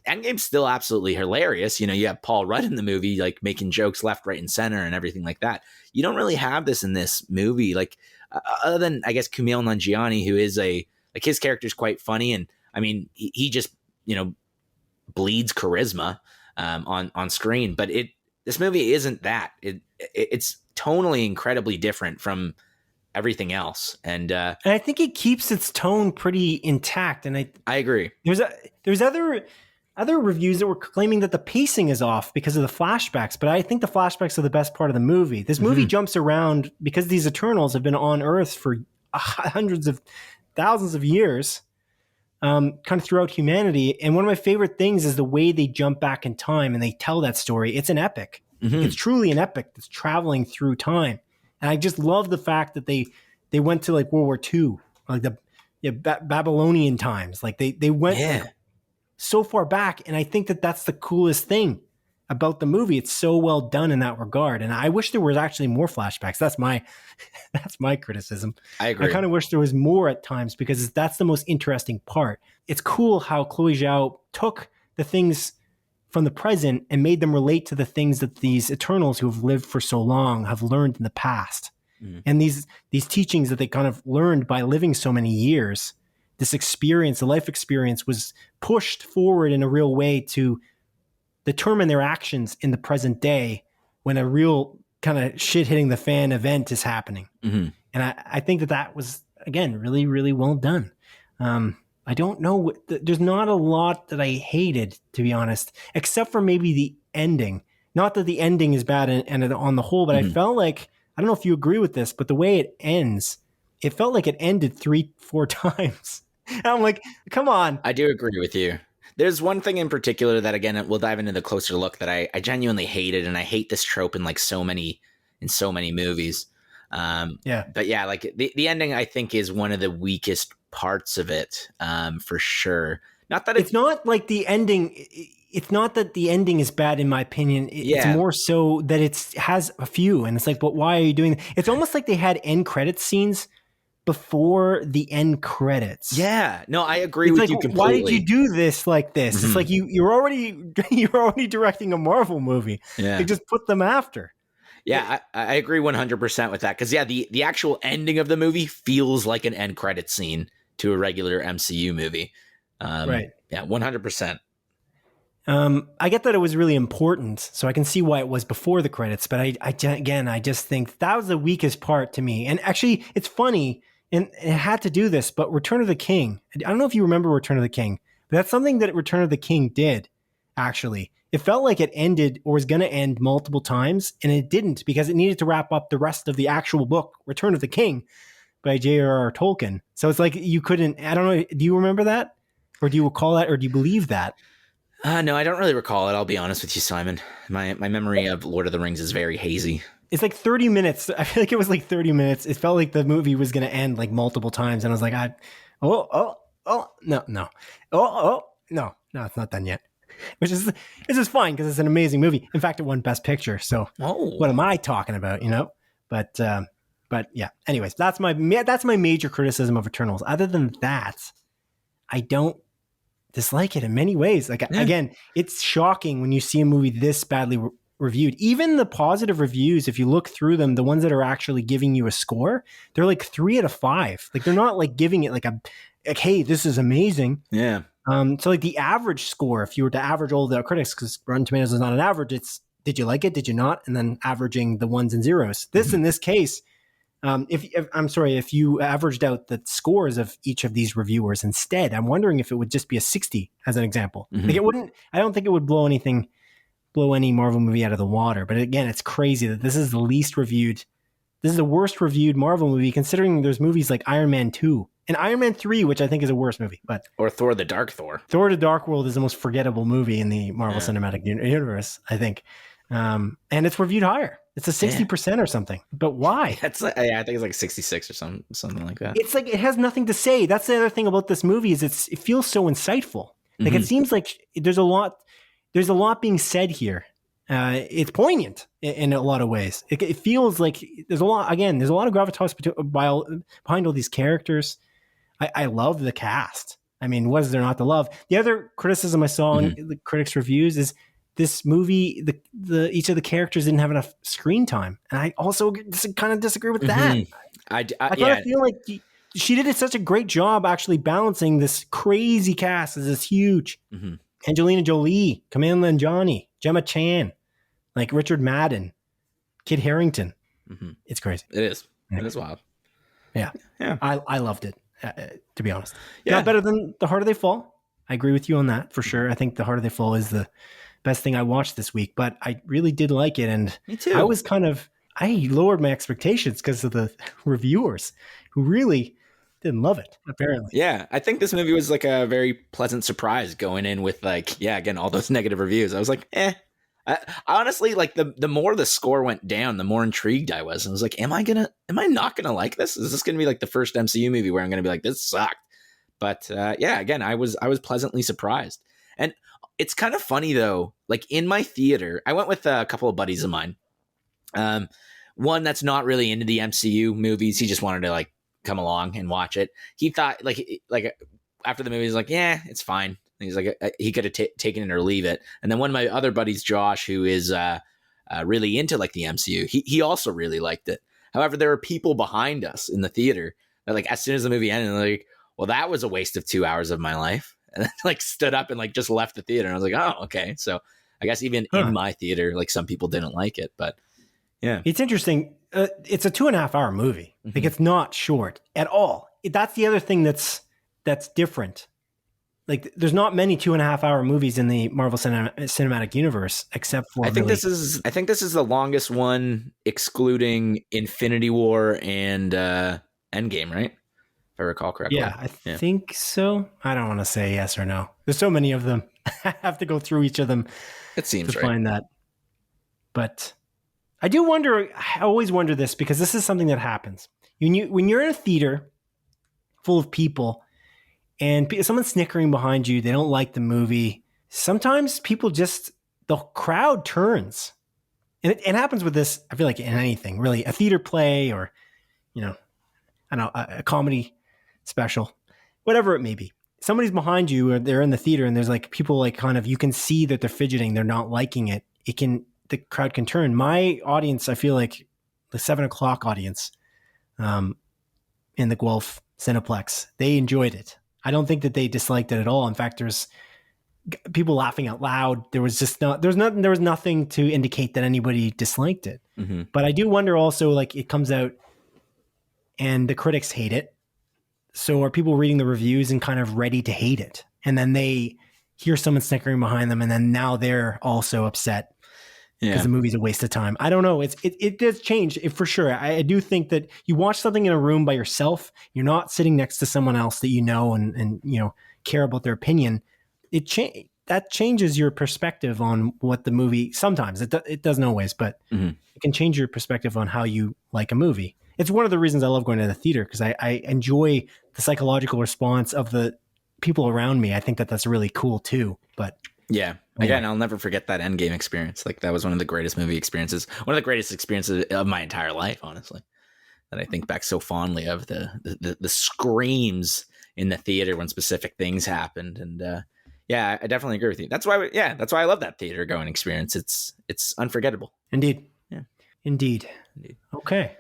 Endgame's still absolutely hilarious. You know, you have Paul Rudd in the movie, like, making jokes left, right, and center and everything like that. You don't really have this in this movie. Like, other than, I guess, Kumail Nanjiani, who is his character's quite funny. And I mean, he just, you know, bleeds charisma on screen, but this movie isn't that. It's tonally incredibly different from everything else. And I think it keeps its tone pretty intact. And I agree. There's other reviews that were claiming that the pacing is off because of the flashbacks, but I think the flashbacks are the best part of the movie. This movie jumps around because these Eternals have been on Earth for hundreds of thousands of years, kind of throughout humanity. And one of my favorite things is the way they jump back in time and they tell that story. It's an epic. It's truly an epic that's traveling through time. And I just love the fact that they went to like World War II, like the Babylonian times. Like they went like, so far back. And I think that that's the coolest thing about the movie. It's so well done in that regard. And I wish there was actually more flashbacks. That's my criticism. I agree. I kind of wish there was more at times because that's the most interesting part. It's cool how Chloe Zhao took the things from the present and made them relate to the things that these Eternals who have lived for so long have learned in the past. And these teachings that they kind of learned by living so many years, this experience, the life experience, was pushed forward in a real way to determine their actions in the present day when a real kind of shit hitting the fan event is happening. And I think that was, again, really, really well done. I don't know. There's not a lot that I hated, to be honest, except for maybe the ending. Not that the ending is bad and on the whole, but I felt like, I don't know if you agree with this, but the way it ends, it felt like it ended 3-4 times. And I'm like, come on. I do agree with you. There's one thing in particular that, again, we'll dive into the closer look that I genuinely hated, and I hate this trope in like so many movies. But yeah, like the ending, I think, is one of the weakest parts of it, for sure. Not that it's not like the ending. It's not that the ending is bad, in my opinion. It's more so that it has a few, and it's like, but why are you doing that? It's almost like they had end credit scenes before the end credits. Yeah, no, I agree with you completely. Why did you do this like this? It's like you're already directing a Marvel movie. Yeah, they just put them after. Yeah, I agree 100% with that, because the actual ending of the movie feels like an end credit scene to a regular MCU movie. Right. Yeah, 100%. I get that it was really important, so I can see why it was before the credits. But I just think that was the weakest part to me. And actually, it's funny, and it had to do this, but Return of the King. I don't know if you remember Return of the King, but that's something that Return of the King did, actually. It felt like it ended or was going to end multiple times, and it didn't because it needed to wrap up the rest of the actual book, Return of the King, by J.R.R. Tolkien. So it's like you couldn't, I don't know, do you remember that? Or do you recall that? Or do you believe that? No, I don't really recall it. I'll be honest with you, Simon. My memory of Lord of the Rings is very hazy. It's like 30 minutes. I feel like it was like 30 minutes. It felt like the movie was going to end like multiple times. And I was like, no, it's not done yet. Which is fine because it's an amazing movie. In fact, it won Best Picture. So what am I talking about, you know? But yeah, anyways, that's my major criticism of Eternals. Other than that, I don't dislike it in many ways. Like, again, it's shocking when you see a movie this badly reviewed. Even the positive reviews, if you look through them, the ones that are actually giving you a score, they're like 3 out of 5. Like, they're not like giving it like hey, this is amazing. Yeah. So like the average score, if you were to average all the critics, because Rotten Tomatoes is not an average, it's did you like it, did you not, and then averaging the ones and zeros. In this case, if you averaged out the scores of each of these reviewers instead, I'm wondering if it would just be a 60 as an example. Like it wouldn't. I don't think it would blow any Marvel movie out of the water. But again, it's crazy that this is the least reviewed. This is the worst reviewed Marvel movie, considering there's movies like Iron Man 2 and Iron Man 3, which I think is a worse movie. Or Thor: The Dark Thor. Thor: The Dark World is the most forgettable movie in the Marvel Cinematic Universe, I think. And it's reviewed higher. It's a 60% or something. But why? I think it's like 66 or something like that. It's like it has nothing to say. That's the other thing about this movie is it feels so insightful. Like it seems like there's a lot being said here. It's poignant in a lot of ways. It feels like there's a lot of gravitas behind all these characters. I love the cast. I mean, what is there not to love? The other criticism I saw in the critics' reviews is this movie, each of the characters didn't have enough screen time. And I also kind of disagree with that. I kind of feel like she did such a great job actually balancing this crazy cast as this huge Angelina Jolie, Kumail Nanjiani, Gemma Chan. like Richard Madden, Kit Harington. Mm-hmm. It's crazy. It is. Yeah. It is wild. Yeah. Yeah. I loved it, to be honest. Yeah. Not better than The Harder They Fall. I agree with you on that for sure. I think The Harder They Fall is the best thing I watched this week, but I really did like it. And Me too. I lowered my expectations because of the reviewers who really didn't love it, apparently. Yeah, I think this movie was like a very pleasant surprise going in with like, yeah, again, all those negative reviews. I was like, I honestly, like the more the score went down, the more intrigued I was. And I was like, am I not gonna like this? Is this gonna be like the first MCU movie where I'm gonna be like, this sucked? But yeah, again, I was pleasantly surprised. And it's kind of funny though, like in my theater, I went with a couple of buddies of mine. One that's not really into the MCU movies. He just wanted to like come along and watch it. He thought like after the movie, he's like, yeah, it's fine. And he's like, he could have taken it or leave it. And then one of my other buddies, Josh, who is really into like the MCU, he also really liked it. However, there were people behind us in the theater that like as soon as the movie ended, they're like, well, that was a waste of 2 hours of my life. And then like stood up and like just left the theater. And I was like, oh, okay. So I guess even in my theater, like some people didn't like it, but yeah. It's interesting. It's a 2.5 hour movie. Mm-hmm. Like it's not short at all. That's the other thing that's different. Like there's not many 2.5 hour movies in the Marvel Cinematic Universe, except for I think this is the longest one, excluding Infinity War and Endgame, right? If I recall correctly. Yeah, I think so. I don't want to say yes or no. There's so many of them. I have to go through each of them. It seems to right. find that. But I do wonder. I always wonder this because this is something that happens when you're in a theater full of people and someone's snickering behind you. They don't like the movie. Sometimes the crowd turns, and it happens with this. I feel like in anything really, a theater play or I don't know, a comedy special, whatever it may be. Somebody's behind you or they're in the theater and there's like people like kind of, you can see that they're fidgeting. They're not liking it. The crowd can turn. My audience, I feel like the 7:00 audience in the Guelph Cineplex, they enjoyed it. I don't think that they disliked it at all. In fact, there's people laughing out loud. There was nothing to indicate that anybody disliked it. Mm-hmm. But I do wonder also, like it comes out and the critics hate it. So are people reading the reviews and kind of ready to hate it? And then they hear someone snickering behind them and then now they're also upset because the movie's a waste of time. I don't know. It does change for sure. I do think that you watch something in a room by yourself, you're not sitting next to someone else that you know and care about their opinion. That changes your perspective on what the movie, sometimes it doesn't always, but it can change your perspective on how you like a movie. It's one of the reasons I love going to the theater because I enjoy the psychological response of the people around me. I think that that's really cool too. But yeah, again, I'll never forget that Endgame experience. Like that was one of the greatest movie experiences, one of the greatest experiences of my entire life, honestly. That I think back so fondly of the screams in the theater when specific things happened. And yeah, I definitely agree with you. That's why I love that theater going experience. It's unforgettable. Indeed. Yeah. Indeed. Okay.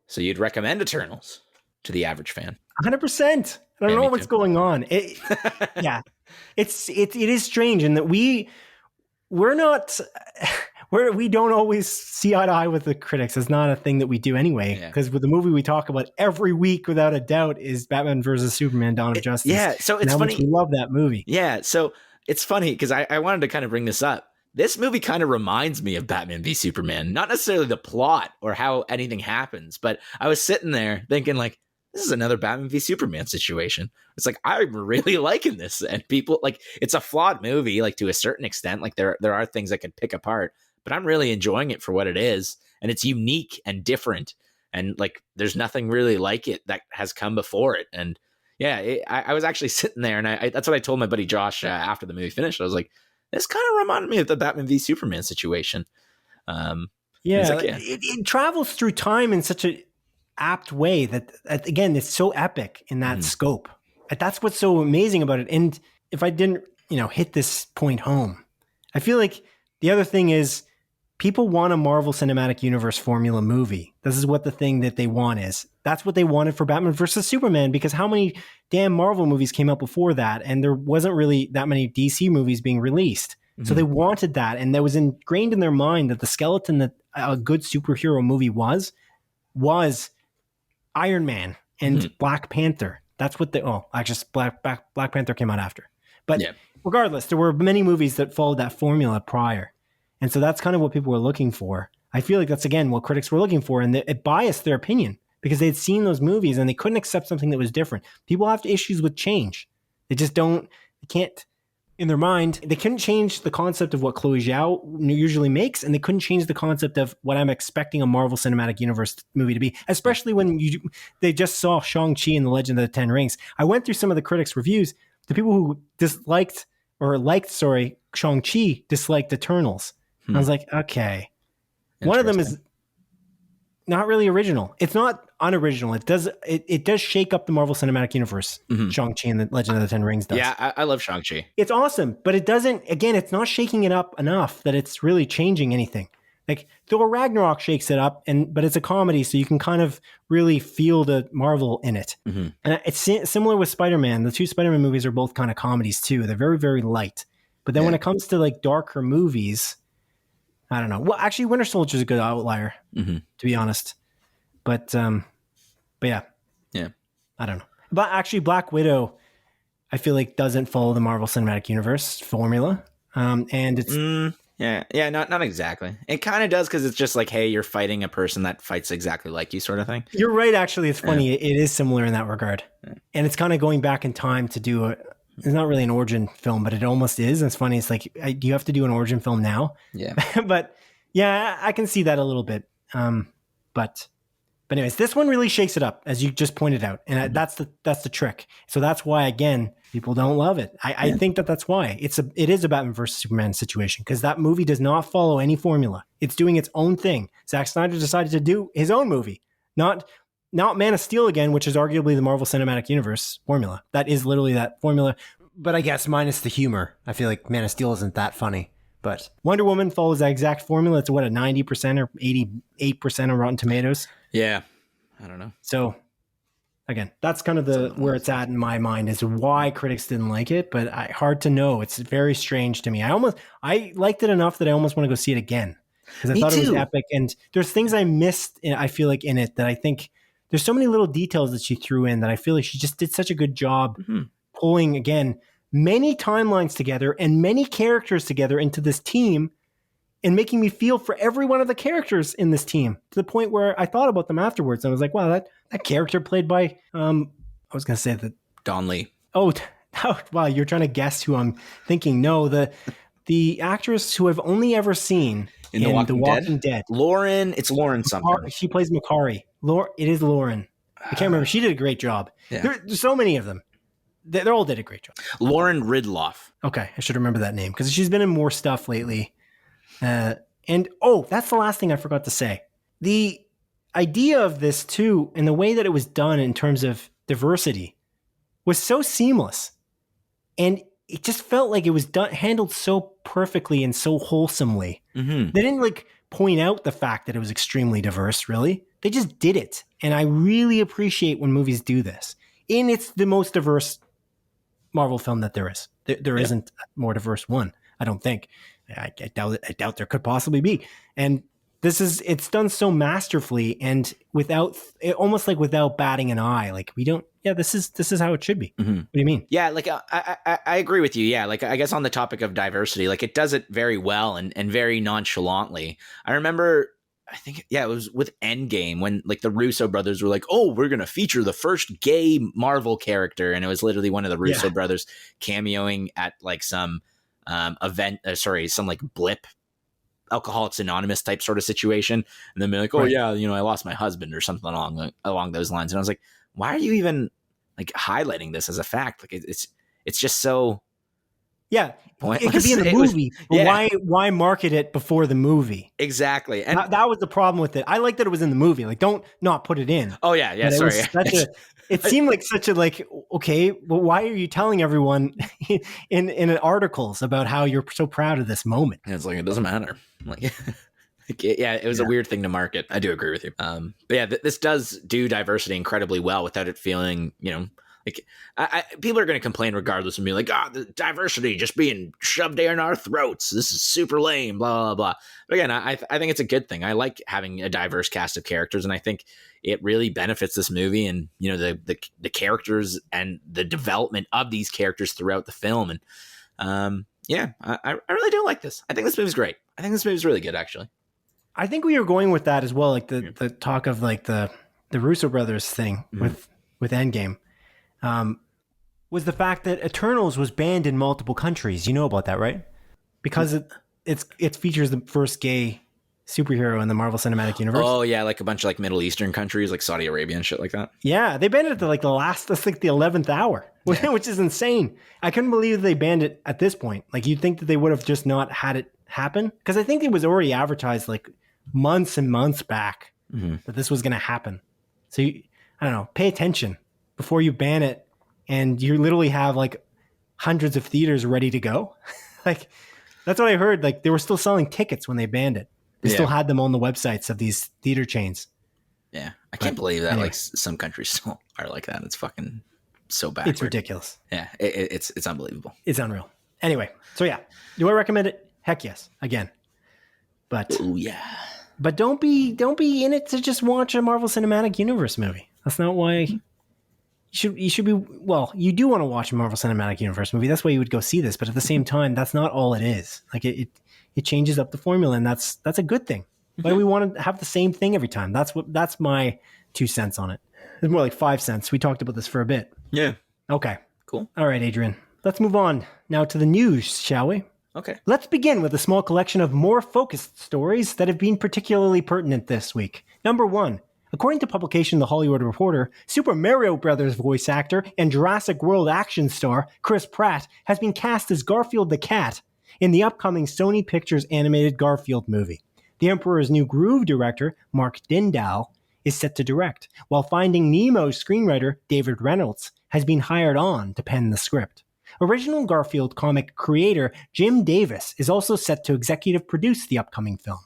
So you'd recommend Eternals to the average fan? 100%. I don't know what's going on. Yeah, it is strange in that we don't always see eye to eye with the critics. It's not a thing that we do anyway. Because with the movie we talk about every week, without a doubt, is Batman versus Superman: Dawn of Justice. Yeah, so it's funny. We love that movie. Yeah, so it's funny because I wanted to kind of bring this up. This movie kind of reminds me of Batman v Superman, not necessarily the plot or how anything happens, but I was sitting there thinking like, this is another Batman v Superman situation. It's like, I'm really liking this. And people like, it's a flawed movie, like to a certain extent, like there are things I could pick apart, but I'm really enjoying it for what it is. And it's unique and different. And like, there's nothing really like it that has come before it. And yeah, I was actually sitting there and that's what I told my buddy Josh after the movie finished. I was like, this kind of reminded me of the Batman v Superman situation. It travels through time in such a apt way that again, it's so epic in that scope. That's what's so amazing about it. And if I didn't, hit this point home, I feel like the other thing is people want a Marvel Cinematic Universe formula movie. This is what the thing that they want is. That's what they wanted for Batman versus Superman, because how many damn Marvel movies came out before that? And there wasn't really that many DC movies being released. So they wanted that, and that was ingrained in their mind that the skeleton that a good superhero movie was Iron Man and Black Panther. That's what Black Panther came out after. But regardless, there were many movies that followed that formula prior. And so that's kind of what people were looking for. I feel like that's, again, what critics were looking for, and it biased their opinion because they had seen those movies and they couldn't accept something that was different. People have issues with change. They just can't, in their mind, they couldn't change the concept of what Chloe Zhao usually makes, and they couldn't change the concept of what I'm expecting a Marvel Cinematic Universe movie to be, especially when they just saw Shang-Chi and the Legend of the Ten Rings. I went through some of the critics' reviews. The people who liked Shang-Chi disliked Eternals. I was like, okay. One of them is not really original. It's not unoriginal. It does shake up the Marvel Cinematic Universe. Shang-Chi and the Legend of the Ten Rings does. Yeah, I love Shang-Chi. It's awesome, but it doesn't, again, it's not shaking it up enough that it's really changing anything. Like Thor Ragnarok shakes it up, but it's a comedy, so you can kind of really feel the Marvel in it. And it's similar with Spider-Man. The two Spider-Man movies are both kind of comedies too. They're very, very light. But then when it comes to like darker movies, I don't know. Well, actually, Winter Soldier is a good outlier, to be honest. But yeah, I don't know. But actually, Black Widow, I feel like doesn't follow the Marvel Cinematic Universe formula, and it's not exactly. It kind of does because it's just like, hey, you're fighting a person that fights exactly like you, sort of thing. You're right. Actually, it's funny. It is similar in that regard, and it's kind of going back in time to do it's not really an origin film, but it almost is. And it's funny. It's like, do you have to do an origin film now? Yeah. But yeah, I can see that a little bit. But anyways, this one really shakes it up, as you just pointed out. And that's the trick. So that's why, again, people don't love it. I think that's why it is a Batman versus Superman situation, because that movie does not follow any formula. It's doing its own thing. Zack Snyder decided to do his own movie, not Man of Steel again, which is arguably the Marvel Cinematic Universe formula. That is literally that formula. But I guess minus the humor. I feel like Man of Steel isn't that funny. But Wonder Woman follows that exact formula. It's what, a 90% or 88% on Rotten Tomatoes? Yeah. I don't know. So again, that's kind of where it's at in my mind, is why critics didn't like it. But hard to know. It's very strange to me. I liked it enough that I almost want to go see it again, because I thought it was epic. And there's things I missed, I feel like, in it that I think there's so many little details that she threw in that I feel like she just did such a good job pulling, again, many timelines together and many characters together into this team, and making me feel for every one of the characters in this team, to the point where I thought about them afterwards. I was like, wow, that character played by, I was going to say that Don Lee. Oh, wow. You're trying to guess who I'm thinking. No, the actress who I've only ever seen in The Walking Dead. Lauren, it's Lauren something. She plays Makari. It is Lauren. I can't remember. She did a great job. Yeah. There's so many of them. They all did a great job. Lauren Ridloff. Okay, I should remember that name, because she's been in more stuff lately. That's the last thing I forgot to say. The idea of this too, and the way that it was done in terms of diversity, was so seamless, and it just felt like it was handled so perfectly and so wholesomely. They didn't point out the fact that it was extremely diverse. Really, they just did it, and I really appreciate when movies do this. And it's the most diverse Marvel film that there is. There isn't a more diverse one, I don't think. I doubt there could possibly be. And it's done so masterfully, and without batting an eye. This is how it should be. What do you mean? Yeah, I agree with you. Yeah, I guess on the topic of diversity, it does it very well and very nonchalantly. I remember, I think, it was with Endgame when the Russo brothers were like, oh, we're going to feature the first gay Marvel character. And it was literally one of the Russo brothers cameoing at some event, some blip, Alcoholics Anonymous type sort of situation. And then be like, oh yeah, I lost my husband or something along those lines. And I was like, why are you even highlighting this as a fact? It's just so pointless. It could be in the movie, but why market it before the movie? Exactly. And that was the problem with it. I like that it was in the movie. Don't not put it in. Oh yeah. Yeah. Sorry. It seemed like such a okay, well, why are you telling everyone in articles about how you're so proud of this moment? And it's it doesn't matter. It was a weird thing to market. I do agree with you. But yeah, this does do diversity incredibly well without it feeling, Like, people are going to complain regardless and be like, the diversity just being shoved down our throats. This is super lame, blah, blah, blah. But again, I think it's a good thing. I like having a diverse cast of characters, and I think it really benefits this movie and, the characters and the development of these characters throughout the film. And I really do like this. I think this movie's great. I think this movie's really good, actually. I think we were going with that as well, like the talk of like the Russo brothers thing with Endgame. Was the fact that Eternals was banned in multiple countries. You know about that, right? Because it features the first gay superhero in the Marvel Cinematic Universe. Oh yeah, like a bunch of like Middle Eastern countries, like Saudi Arabia and shit like that. Yeah, they banned it at like the 11th hour, which is insane. I couldn't believe they banned it at this point. Like, you'd think that they would have just not had it happen, because I think it was already advertised like months and months back that this was going to happen. So I don't know, pay attention before you ban it. And you literally have like hundreds of theaters ready to go. Like, that's what I heard. Like, they were still selling tickets when they banned it. They still had them on the websites of these theater chains. Yeah. I can't believe that like some countries still are like that. It's fucking so bad. It's ridiculous. Yeah. It's unbelievable. It's unreal. Anyway. So yeah. Do I recommend it? Heck yes. Again. But But don't be in it to just watch a Marvel Cinematic Universe movie. That's not why you should be. Well, you do want to watch a Marvel Cinematic Universe movie. That's why you would go see this. But at the same time, that's not all it is. Like, it changes up the formula, and that's a good thing. Why we want to have the same thing every time. That's my 2 cents on it. It's more like 5 cents. We talked about this for a bit. Yeah. Okay. Cool. All right, Adrian. Let's move on now to the news, shall we? Okay. Let's begin with a small collection of more focused stories that have been particularly pertinent this week. Number 1. According to publication The Hollywood Reporter, Super Mario Bros. Voice actor and Jurassic World action star Chris Pratt has been cast as Garfield the cat in the upcoming Sony Pictures animated Garfield movie. The Emperor's New Groove director, Mark Dindal, is set to direct, while Finding Nemo's screenwriter, David Reynolds, has been hired on to pen the script. Original Garfield comic creator Jim Davis is also set to executive produce the upcoming film.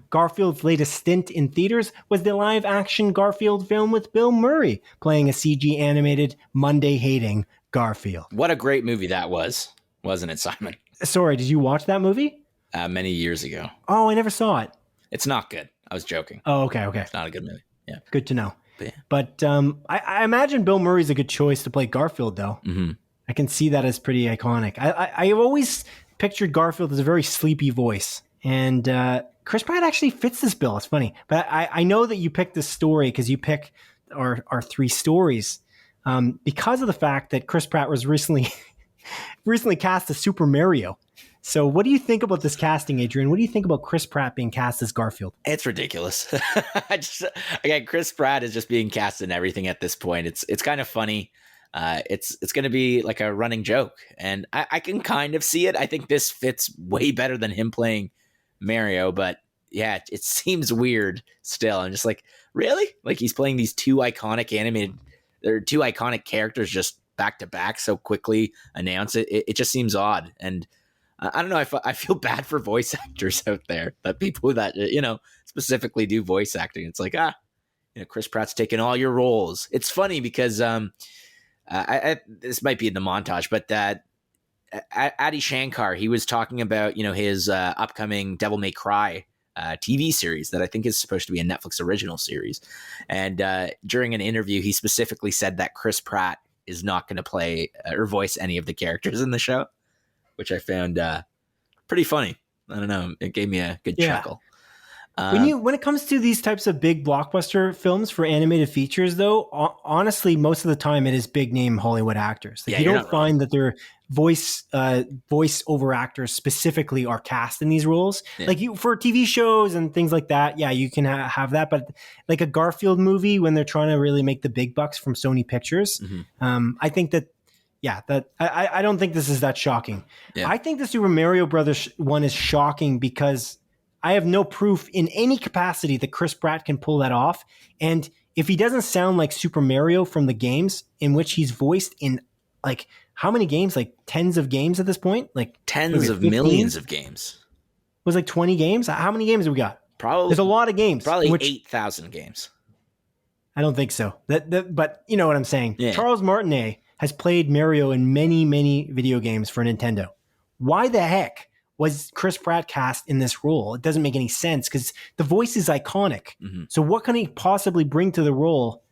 Garfield's latest stint in theaters was the live-action Garfield film with Bill Murray playing a CG animated, Monday-hating Garfield. What a great movie that was, wasn't it, Simon? Sorry, did you watch that movie? Many years ago. Oh, I never saw it. It's not good. I was joking. Oh, okay. It's not a good movie. Yeah. Good to know. But I imagine Bill Murray's a good choice to play Garfield, though. Mm-hmm. I can see that as pretty iconic. I've always pictured Garfield as a very sleepy voice. And Chris Pratt actually fits this bill. It's funny. But I know that you picked this story because you pick our 3 stories because of the fact that Chris Pratt was recently cast as Super Mario. So what do you think about this casting, Adrian? What do you think about Chris Pratt being cast as Garfield? It's ridiculous. Again, Chris Pratt is just being cast in everything at this point. It's kind of funny. It's going to be like a running joke, and I can kind of see it. I think this fits way better than him playing Mario, but yeah, it seems weird still. I'm just like, really? Like, he's playing these 2 iconic characters just back to back so quickly announced. It just seems odd. And I don't know. I feel bad for voice actors out there, that people that, specifically do voice acting. It's like, Chris Pratt's taking all your roles. It's funny because, this might be in the montage, but that Adi Shankar, he was talking about, his upcoming Devil May Cry TV series that I think is supposed to be a Netflix original series. And during an interview, he specifically said that Chris Pratt is not going to play or voice any of the characters in the show, which I found pretty funny. I don't know. It gave me a good chuckle. When it comes to these types of big blockbuster films for animated features, though, honestly, most of the time it is big name Hollywood actors. Like, you don't find that their voice over actors specifically are cast in these roles. Yeah. Like, for TV shows and things like that, yeah, you can have that. But like a Garfield movie, when they're trying to really make the big bucks from Sony Pictures, I think that. Yeah, I don't think this is that shocking. Yeah. I think the Super Mario Brothers one is shocking because I have no proof in any capacity that Chris Pratt can pull that off. And if he doesn't sound like Super Mario from the games in which he's voiced in, like, how many games? Like tens of games at this point? Like tens of millions of games. It was like 20 games? How many games have we got? Probably. There's a lot of games. Probably 8,000 games. I don't think so. But you know what I'm saying. Yeah. Charles Martinet has played Mario in many, many video games for Nintendo. Why the heck was Chris Pratt cast in this role? It doesn't make any sense because the voice is iconic. Mm-hmm. So what can he possibly bring to the role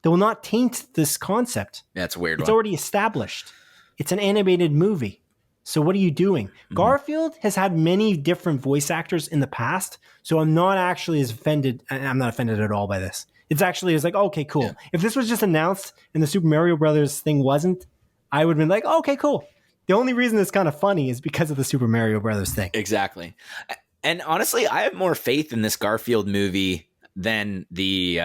that will not taint this concept? That's a weird It's one. already established. It's an animated movie. So what are you doing? Mm-hmm. Garfield has had many different voice actors in the past, so I'm not actually as offended. I'm not offended at all by this. It's actually, it's like, okay, cool. Yeah. If this was just announced and the Super Mario Brothers thing wasn't, I would have been like, okay, cool. The only reason it's kind of funny is because of the Super Mario Brothers thing. Exactly. And honestly, I have more faith in this Garfield movie than the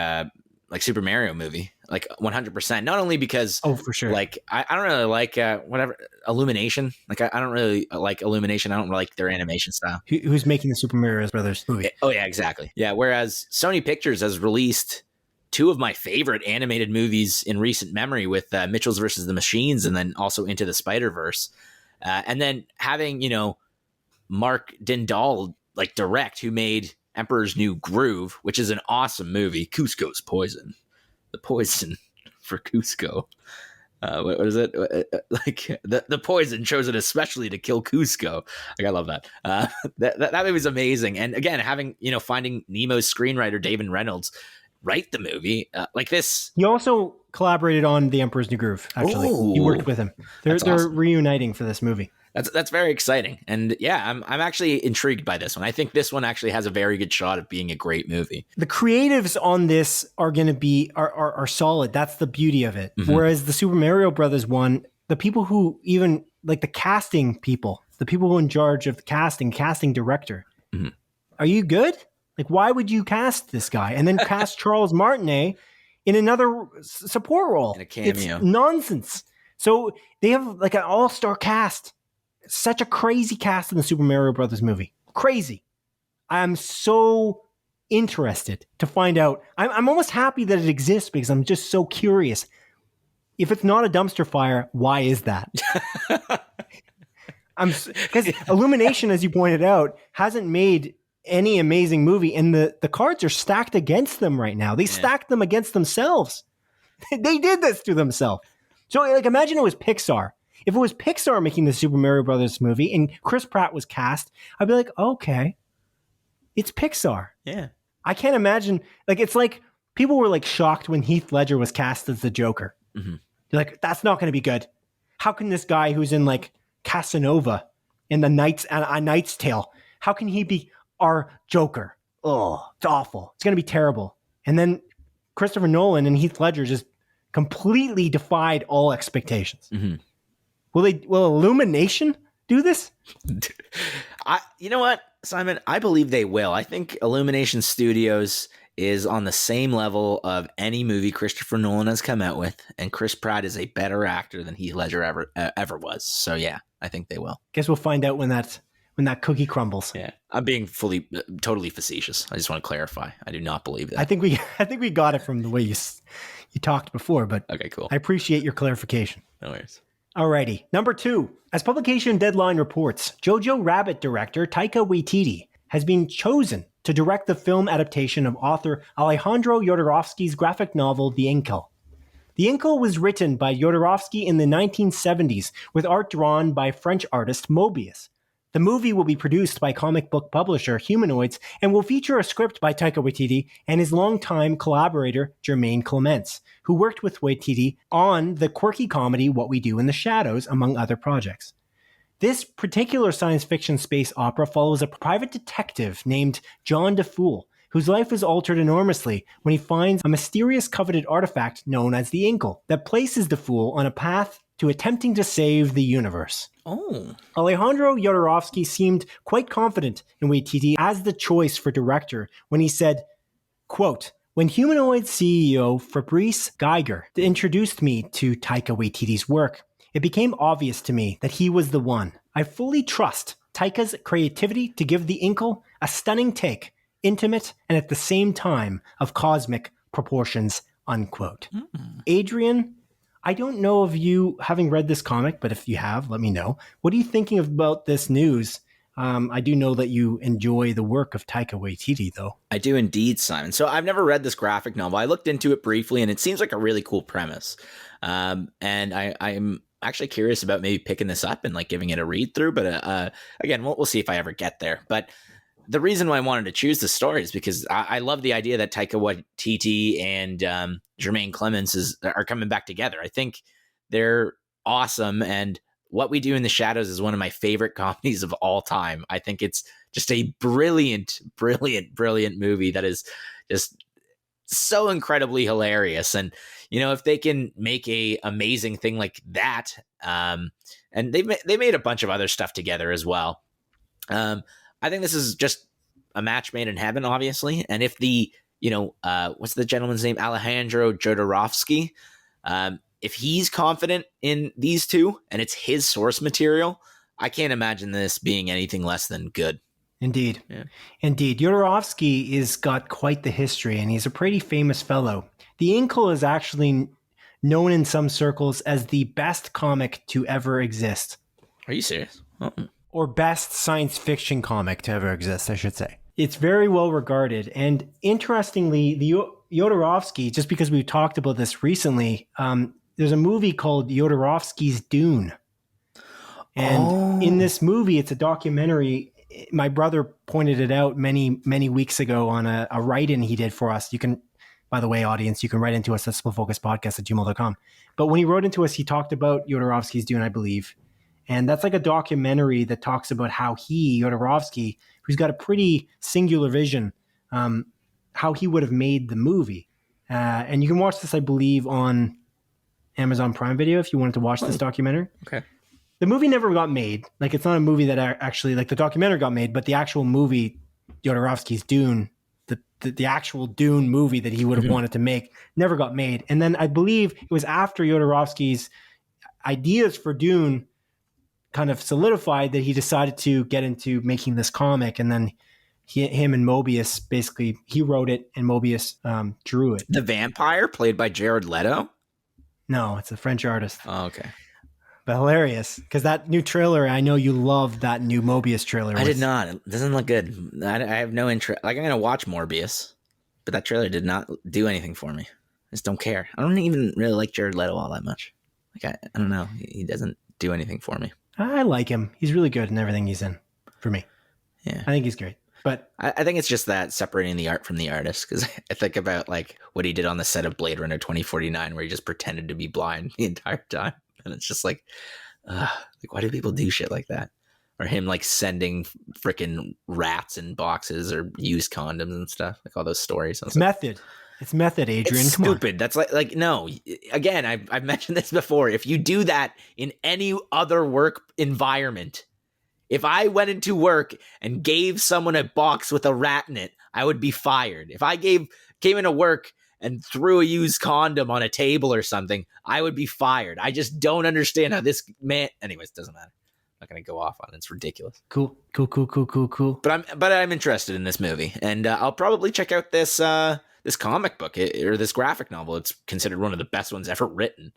like Super Mario movie, like 100%. Not only because, for sure, like I don't really like whatever Illumination. Like I don't really like Illumination. I don't like their animation style. Who's making the Super Mario Brothers movie? Oh yeah, exactly. Yeah. Whereas Sony Pictures has released two of my favorite animated movies in recent memory with Mitchell's versus the Machines and then also Into the Spider-Verse. And then having, you know, Mark Dindal like direct, who made Emperor's New Groove, which is an awesome movie. Cusco's Poison. The poison for Cusco. What is it? Like the poison chosen especially to kill Cusco. Like I love that. That movie's amazing. And again, having, you know, finding Nemo's screenwriter, David Reynolds, write the movie like this. He also collaborated on The Emperor's New Groove, actually. Ooh, he worked with him. They're awesome. Reuniting for this movie. That's very exciting. And yeah, I'm actually intrigued by this one. I think this one actually has a very good shot of being a great movie. The creatives on this are going to be are solid. That's the beauty of it. Mm-hmm. Whereas the Super Mario Brothers one, the people who even like the casting people, the people who are in charge of the casting director, mm-hmm. Are you good? Like, why would you cast this guy and then cast Charles Martinet in another support role? In a cameo. It's nonsense. So they have like an all-star cast. Such a crazy cast in the Super Mario Brothers movie. Crazy. I'm so interested to find out. I'm almost happy that it exists because I'm just so curious. If it's not a dumpster fire, why is that? Because Illumination, as you pointed out, hasn't made any amazing movie, and the cards are stacked against them right now. They stacked them against themselves. They did this to themselves. So, like, imagine it was Pixar. If it was Pixar making the Super Mario Brothers movie and Chris Pratt was cast, I'd be like, okay, it's Pixar. Yeah. I can't imagine. Like, it's like people were like shocked when Heath Ledger was cast as the Joker. Mm-hmm. They're like, that's not going to be good. How can this guy who's in like Casanova in the Knight's Tale, how can he be our Joker? Oh, it's awful. It's going to be terrible. And then Christopher Nolan and Heath Ledger just completely defied all expectations. Mm-hmm. Will Illumination do this? You know what, Simon? I believe they will. I think Illumination Studios is on the same level of any movie Christopher Nolan has come out with, and Chris Pratt is a better actor than Heath Ledger ever was. So yeah, I think they will. Guess we'll find out when that cookie crumbles. Yeah, I'm being totally facetious. I just want to clarify. I do not believe that. I think we got it from the way you talked before, but okay, cool. I appreciate your clarification. No worries. Alrighty. Number 2. As Publication Deadline reports, Jojo Rabbit director Taika Waititi has been chosen to direct the film adaptation of author Alejandro Jodorowsky's graphic novel, The Incal. The Incal was written by Jodorowsky in the 1970s with art drawn by French artist Mobius. The movie will be produced by comic book publisher Humanoids and will feature a script by Taika Waititi and his longtime collaborator Jermaine Clements, who worked with Waititi on the quirky comedy What We Do in the Shadows, among other projects. This particular science fiction space opera follows a private detective named John DeFool, whose life is altered enormously when he finds a mysterious coveted artifact known as the Incal that places DeFool on a path to attempting to save the universe. Oh. Alejandro Jodorowsky seemed quite confident in Waititi as the choice for director when he said, quote, "When Humanoid CEO Fabrice Geiger introduced me to Taika Waititi's work, it became obvious to me that he was the one. I fully trust Taika's creativity to give the Incal a stunning take, intimate and at the same time of cosmic proportions," unquote. Mm. Adrian, I don't know of you having read this comic, but if you have, let me know. What are you thinking about this news I do know that you enjoy the work of Taika Waititi, though. I do indeed, Simon. So I've never read this graphic novel. I looked into it briefly, and it seems like a really cool premise. And I'm actually curious about maybe picking this up and like giving it a read through. But again, we'll see if I ever get there. But the reason why I wanted to choose this story is because I love the idea that Taika Waititi and Jermaine Clements are coming back together. I think they're awesome, and What We Do in the Shadows is one of my favorite comedies of all time. I think it's just a brilliant movie that is just so incredibly hilarious. And, you know, if they can make a amazing thing like that, and they made a bunch of other stuff together as well. I think this is just a match made in heaven, obviously. And if the, what's the gentleman's name? Alejandro Jodorowsky, if he's confident in these two and it's his source material, I can't imagine this being anything less than good. Indeed. Yeah. Indeed. Jodorowsky has got quite the history, and he's a pretty famous fellow. The Incal is actually known in some circles as the best comic to ever exist. Are you serious? Uh-uh. Or best science fiction comic to ever exist, I should say. It's very well regarded. And interestingly, the Jodorowsky, just because we've talked about this recently, there's a movie called Jodorowsky's Dune. And in this movie, it's a documentary. My brother pointed it out many, many weeks ago on a write-in he did for us. You can, by the way, audience, you can write into us at splitfocuspodcast@gmail.com. But when he wrote into us, he talked about Jodorowsky's Dune, I believe. And that's like a documentary that talks about how Jodorowsky, who's got a pretty singular vision, how he would have made the movie. And you can watch this, I believe, on Amazon Prime Video if you wanted to watch this documentary. Okay. The movie never got made. Like, it's not a movie that actually, like, the documentary got made, but the actual movie, Jodorowsky's Dune, the actual Dune movie that he would have wanted to make, never got made. And then I believe it was after Jodorowsky's ideas for Dune kind of solidified that he decided to get into making this comic. And then him and Mobius, basically, he wrote it and Mobius drew it. The vampire played by Jared Leto? No, it's a French artist. Oh, okay. But hilarious, because that new trailer, I know you loved that new Mobius trailer. I did not. It doesn't look good. I have no interest. Like, I'm going to watch Morbius, but that trailer did not do anything for me. I just don't care. I don't even really like Jared Leto all that much. Like, I don't know. He doesn't do anything for me. I like him. He's really good in everything he's in, for me. Yeah. I think he's great. But I think it's just that separating the art from the artist, because I think about like what he did on the set of Blade Runner 2049, where he just pretended to be blind the entire time. And it's just like why do people do shit like that? Or him like sending freaking rats in boxes or used condoms and stuff, like all those stories. It's method. It's method, Adrian. It's stupid. That's like no. Again, I've mentioned this before. If you do that in any other work environment, if I went into work and gave someone a box with a rat in it, I would be fired. If I came into work and threw a used condom on a table or something, I would be fired. I just don't understand how this man. Anyways, doesn't matter. I'm not going to go off on it. It's ridiculous. Cool. But I'm interested in this movie, and I'll probably check out this comic book or this graphic novel. It's considered one of the best ones ever written.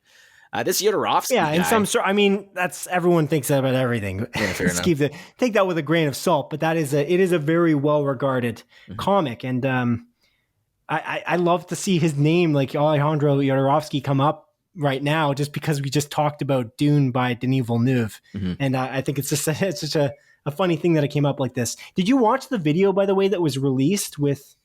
This Jodorowsky yeah, guy, in some sort. I mean, that's everyone thinks that about everything. Yeah, fair enough. Take that with a grain of salt, but it is a very well regarded comic, and I love to see his name, like Alejandro Jodorowsky, come up right now, just because we just talked about Dune by Denis Villeneuve, and I think it's such a funny thing that it came up like this. Did you watch the video, by the way, that was released with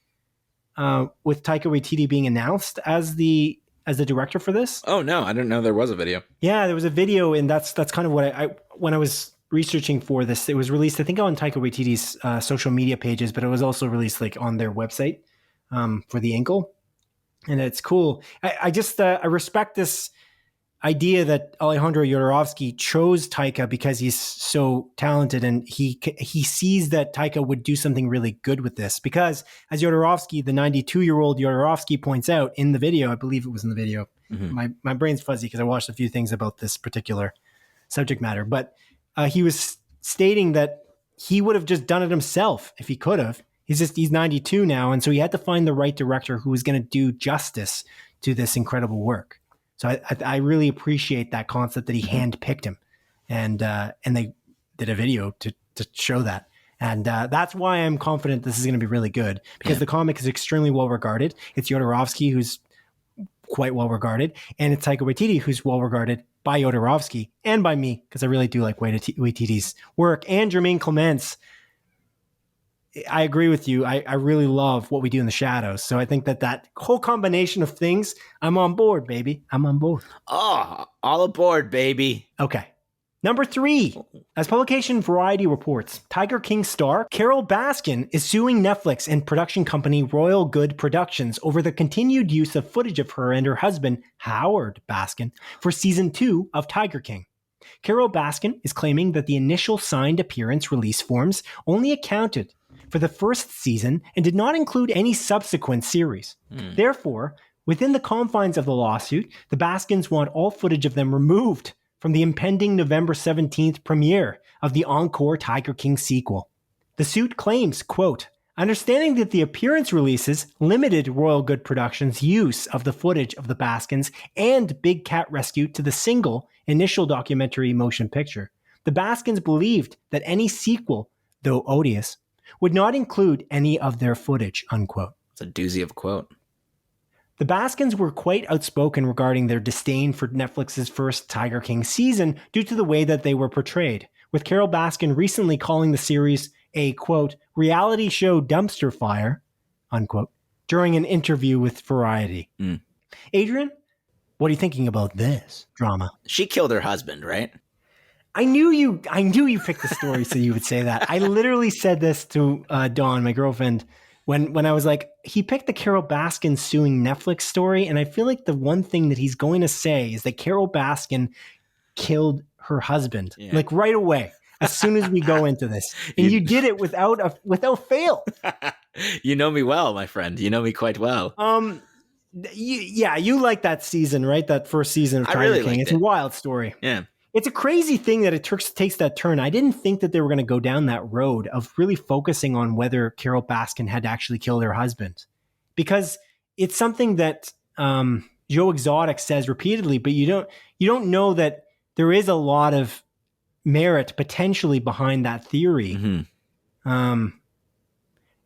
Taika Waititi being announced as the director for this? Oh no, I didn't know there was a video. Yeah, there was a video, and that's kind of what I when I was researching for this, it was released, I think, on Taika Waititi's social media pages, but it was also released like on their website for the Incal, and it's cool. I just I respect this idea that Alejandro Jodorowsky chose Taika because he's so talented, and he sees that Taika would do something really good with this, because as Jodorowsky, the 92-year-old Jodorowsky, points out in the video, I believe it was in the video, my brain's fuzzy because I watched a few things about this particular subject matter, but he was stating that he would have just done it himself if he could have. He's 92 now, and so he had to find the right director who was going to do justice to this incredible work. So I really appreciate that concept that he handpicked him, and they did a video to to show that. And that's why I'm confident this is going to be really good, because the comic is extremely well regarded. It's Jodorowsky, who's quite well regarded, and it's Taika Waititi, who's well regarded by Jodorowsky and by me, because I really do like Waititi's work. And Jermaine Clements, I agree with you. I really love What We Do in the Shadows. So I think that whole combination of things, I'm on board, baby. I'm on board. Oh, all aboard, baby. Okay. Number 3, as publication Variety reports, Tiger King star Carole Baskin is suing Netflix and production company Royal Good Productions over the continued use of footage of her and her husband, Howard Baskin, for season 2 of Tiger King. Carole Baskin is claiming that the initial signed appearance release forms only accounted for the first season and did not include any subsequent series. Therefore, within the confines of the lawsuit, the Baskins want all footage of them removed from the impending November 17th premiere of the Encore Tiger King sequel. The suit claims, quote, understanding that the appearance releases limited Royal Good Productions' use of the footage of the Baskins and Big Cat Rescue to the single initial documentary motion picture, the Baskins believed that any sequel, though odious, would not include any of their footage, unquote. It's a doozy of a quote. The Baskins were quite outspoken regarding their disdain for Netflix's first Tiger King season due to the way that they were portrayed, with Carole Baskin recently calling the series a, quote, reality show dumpster fire, unquote, during an interview with Variety. Adrian, what are you thinking about this drama? She killed her husband, right? I knew you picked the story so you would say that. I literally said this to Dawn, my girlfriend, when I was like, he picked the Carole Baskin suing Netflix story, and I feel like the one thing that he's going to say is that Carole Baskin killed her husband, like right away, as soon as we go into this. And you did it without fail. You know me well, my friend. You know me quite well. You like that season, right? That first season of Tiger King. It's a wild story. Yeah. It's a crazy thing that it takes that turn. I didn't think that they were going to go down that road of really focusing on whether Carole Baskin had actually killed her husband, because it's something that Joe Exotic says repeatedly, but you don't know that there is a lot of merit potentially behind that theory.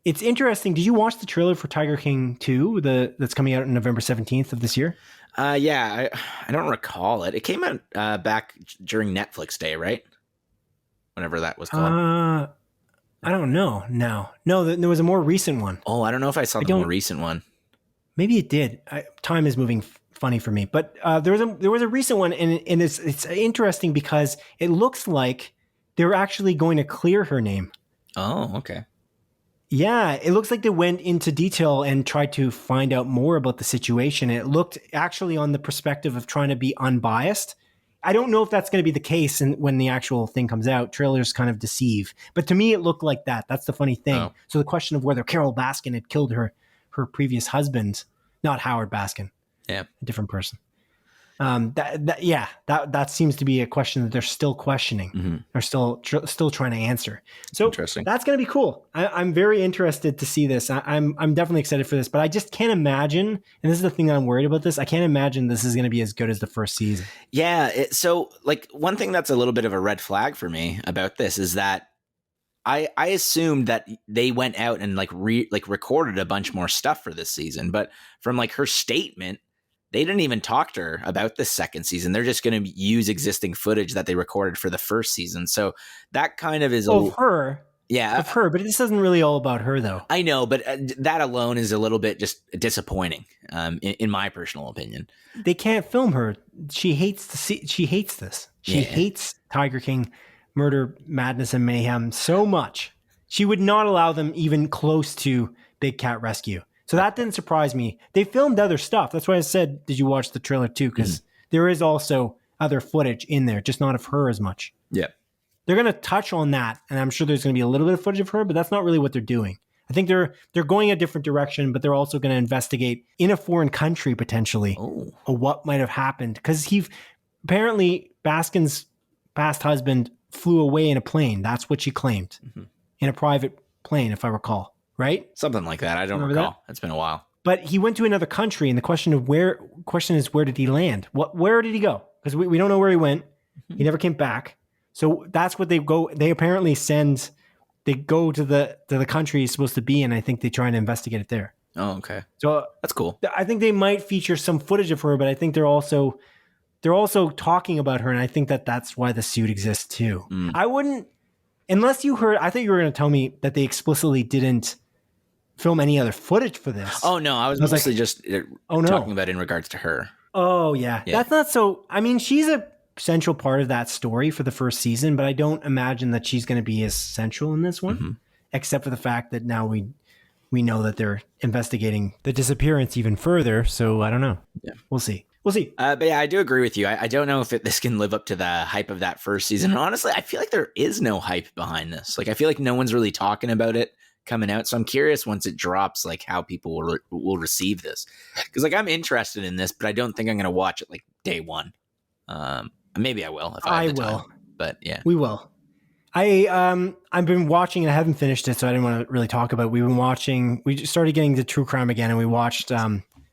It's interesting. Did you watch the trailer for Tiger King 2 that's coming out on November 17th of this year? Yeah, I don't recall it. It came out back during Netflix Day, right? Whenever that was called. I don't know. No, there was a more recent one. Oh, I don't know if I saw the more recent one. Maybe it did. Time is moving funny for me, but there was a recent one, and it's interesting because it looks like they're actually going to clear her name. Oh, okay. Yeah, it looks like they went into detail and tried to find out more about the situation. It looked actually on the perspective of trying to be unbiased. I don't know if that's going to be the case when the actual thing comes out. Trailers kind of deceive. But to me, it looked like that. That's the funny thing. Oh. So the question of whether Carole Baskin had killed her previous husband, not Howard Baskin. Yeah. A different person. That seems to be a question that they're still questioning. They're still trying to answer. So that's going to be cool. I'm very interested to see this. I'm definitely excited for this, but I just can't imagine, and this is the thing that I'm worried about this, I can't imagine this is going to be as good as the first season. Yeah. So like one thing that's a little bit of a red flag for me about this is that I assumed that they went out and recorded a bunch more stuff for this season, but from like her statement, they didn't even talk to her about the second season. They're just going to use existing footage that they recorded for the first season. So that kind of is of her. Yeah. Of her, but this isn't really all about her though. I know, but that alone is a little bit just disappointing in my personal opinion. They can't film her. She hates this. She hates Tiger King, Murder, Madness, and Mayhem so much. She would not allow them even close to Big Cat Rescue. So that didn't surprise me. They filmed other stuff. That's why I said, did you watch the trailer too? Because there is also other footage in there, just not of her as much. Yeah. They're going to touch on that, and I'm sure there's going to be a little bit of footage of her, but that's not really what they're doing. I think they're going a different direction, but they're also going to investigate in a foreign country potentially what might have happened. Because apparently Baskin's past husband flew away in a plane. That's what she claimed. In a private plane, if I recall. Right? Something like that. I don't recall. That? It's been a while. But he went to another country, and the question is where did he land? Where did he go? Because we don't know where he went. He never came back. So that's what they go. They apparently send. They go to the country he's supposed to be in. I think they try and investigate it there. Oh, okay. So that's cool. I think they might feature some footage of her, but I think they're also talking about her, and I think that's why the suit exists too. I wouldn't, unless you heard. I thought you were going to tell me that they explicitly didn't film any other footage for this. Oh no, I was mostly like, just talking about in regards to her. Oh yeah, that's not so. I mean, she's a central part of that story for the first season, but I don't imagine that she's going to be as central in this one, except for the fact that now we know that they're investigating the disappearance even further. So I don't know. Yeah, we'll see. But yeah, I do agree with you. I don't know if this can live up to the hype of that first season. And honestly, I feel like there is no hype behind this. Like, I feel like no one's really talking about it coming out. So I'm curious once it drops, like how people will receive this. Because like I'm interested in this, but I don't think I'm going to watch it like day one. Maybe I will if I have the time. But yeah, we will. I've been watching and I haven't finished it, so I didn't want to really talk about it. We've been watching. We just started getting to true crime again, and we watched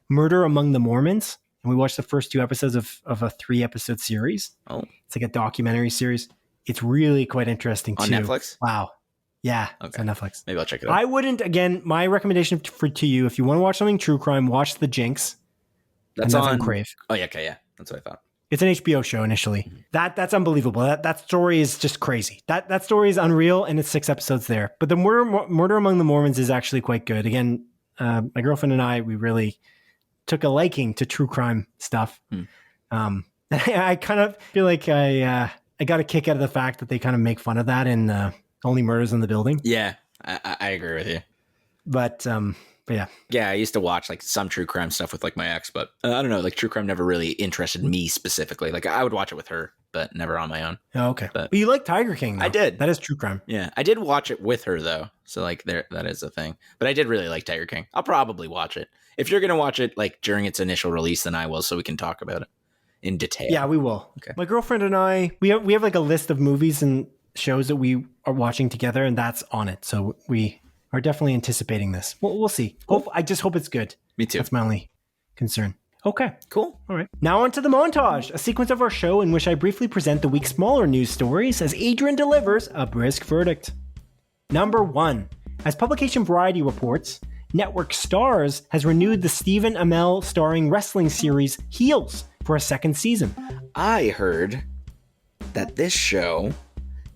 Murder Among the Mormons, and we watched the first 2 episodes of a 3-episode series. Oh, it's like a documentary series. It's really quite interesting too. On Netflix? Wow. Yeah, okay. It's on Netflix. Maybe I'll check it out. I wouldn't. Again, my recommendation to you, if you want to watch something true crime, watch The Jinx. That's on Crave. Oh yeah, okay, yeah, that's what I thought. It's an HBO show initially. That's unbelievable. That story is just crazy. That story is unreal, and it's 6 episodes there. But the Murder Among the Mormons is actually quite good. Again, my girlfriend and I, we really took a liking to true crime stuff. I kind of feel like I got a kick out of the fact that they kind of make fun of that in Only Murders in the Building. Yeah, I agree with you. But yeah. Yeah, I used to watch like some true crime stuff with like my ex, but I don't know, like true crime never really interested me specifically. Like I would watch it with her, but never on my own. Oh, okay. But you like Tiger King, though. I did. That is true crime. Yeah, I did watch it with her though. So like that is a thing. But I did really like Tiger King. I'll probably watch it. If you're going to watch it like during its initial release, then I will, so we can talk about it in detail. Yeah, we will. Okay. My girlfriend and I, we have like a list of movies and shows that we are watching together, and that's on it. So we are definitely anticipating this. We'll see. I just hope it's good. Me too. That's my only concern. Okay. Cool. All right. Now on to the montage, a sequence of our show in which I briefly present the week's smaller news stories as Adrian delivers a brisk verdict. Number 1. As publication Variety reports, Network Stars has renewed the Stephen Amell starring wrestling series Heels for a 2nd season. I heard that this show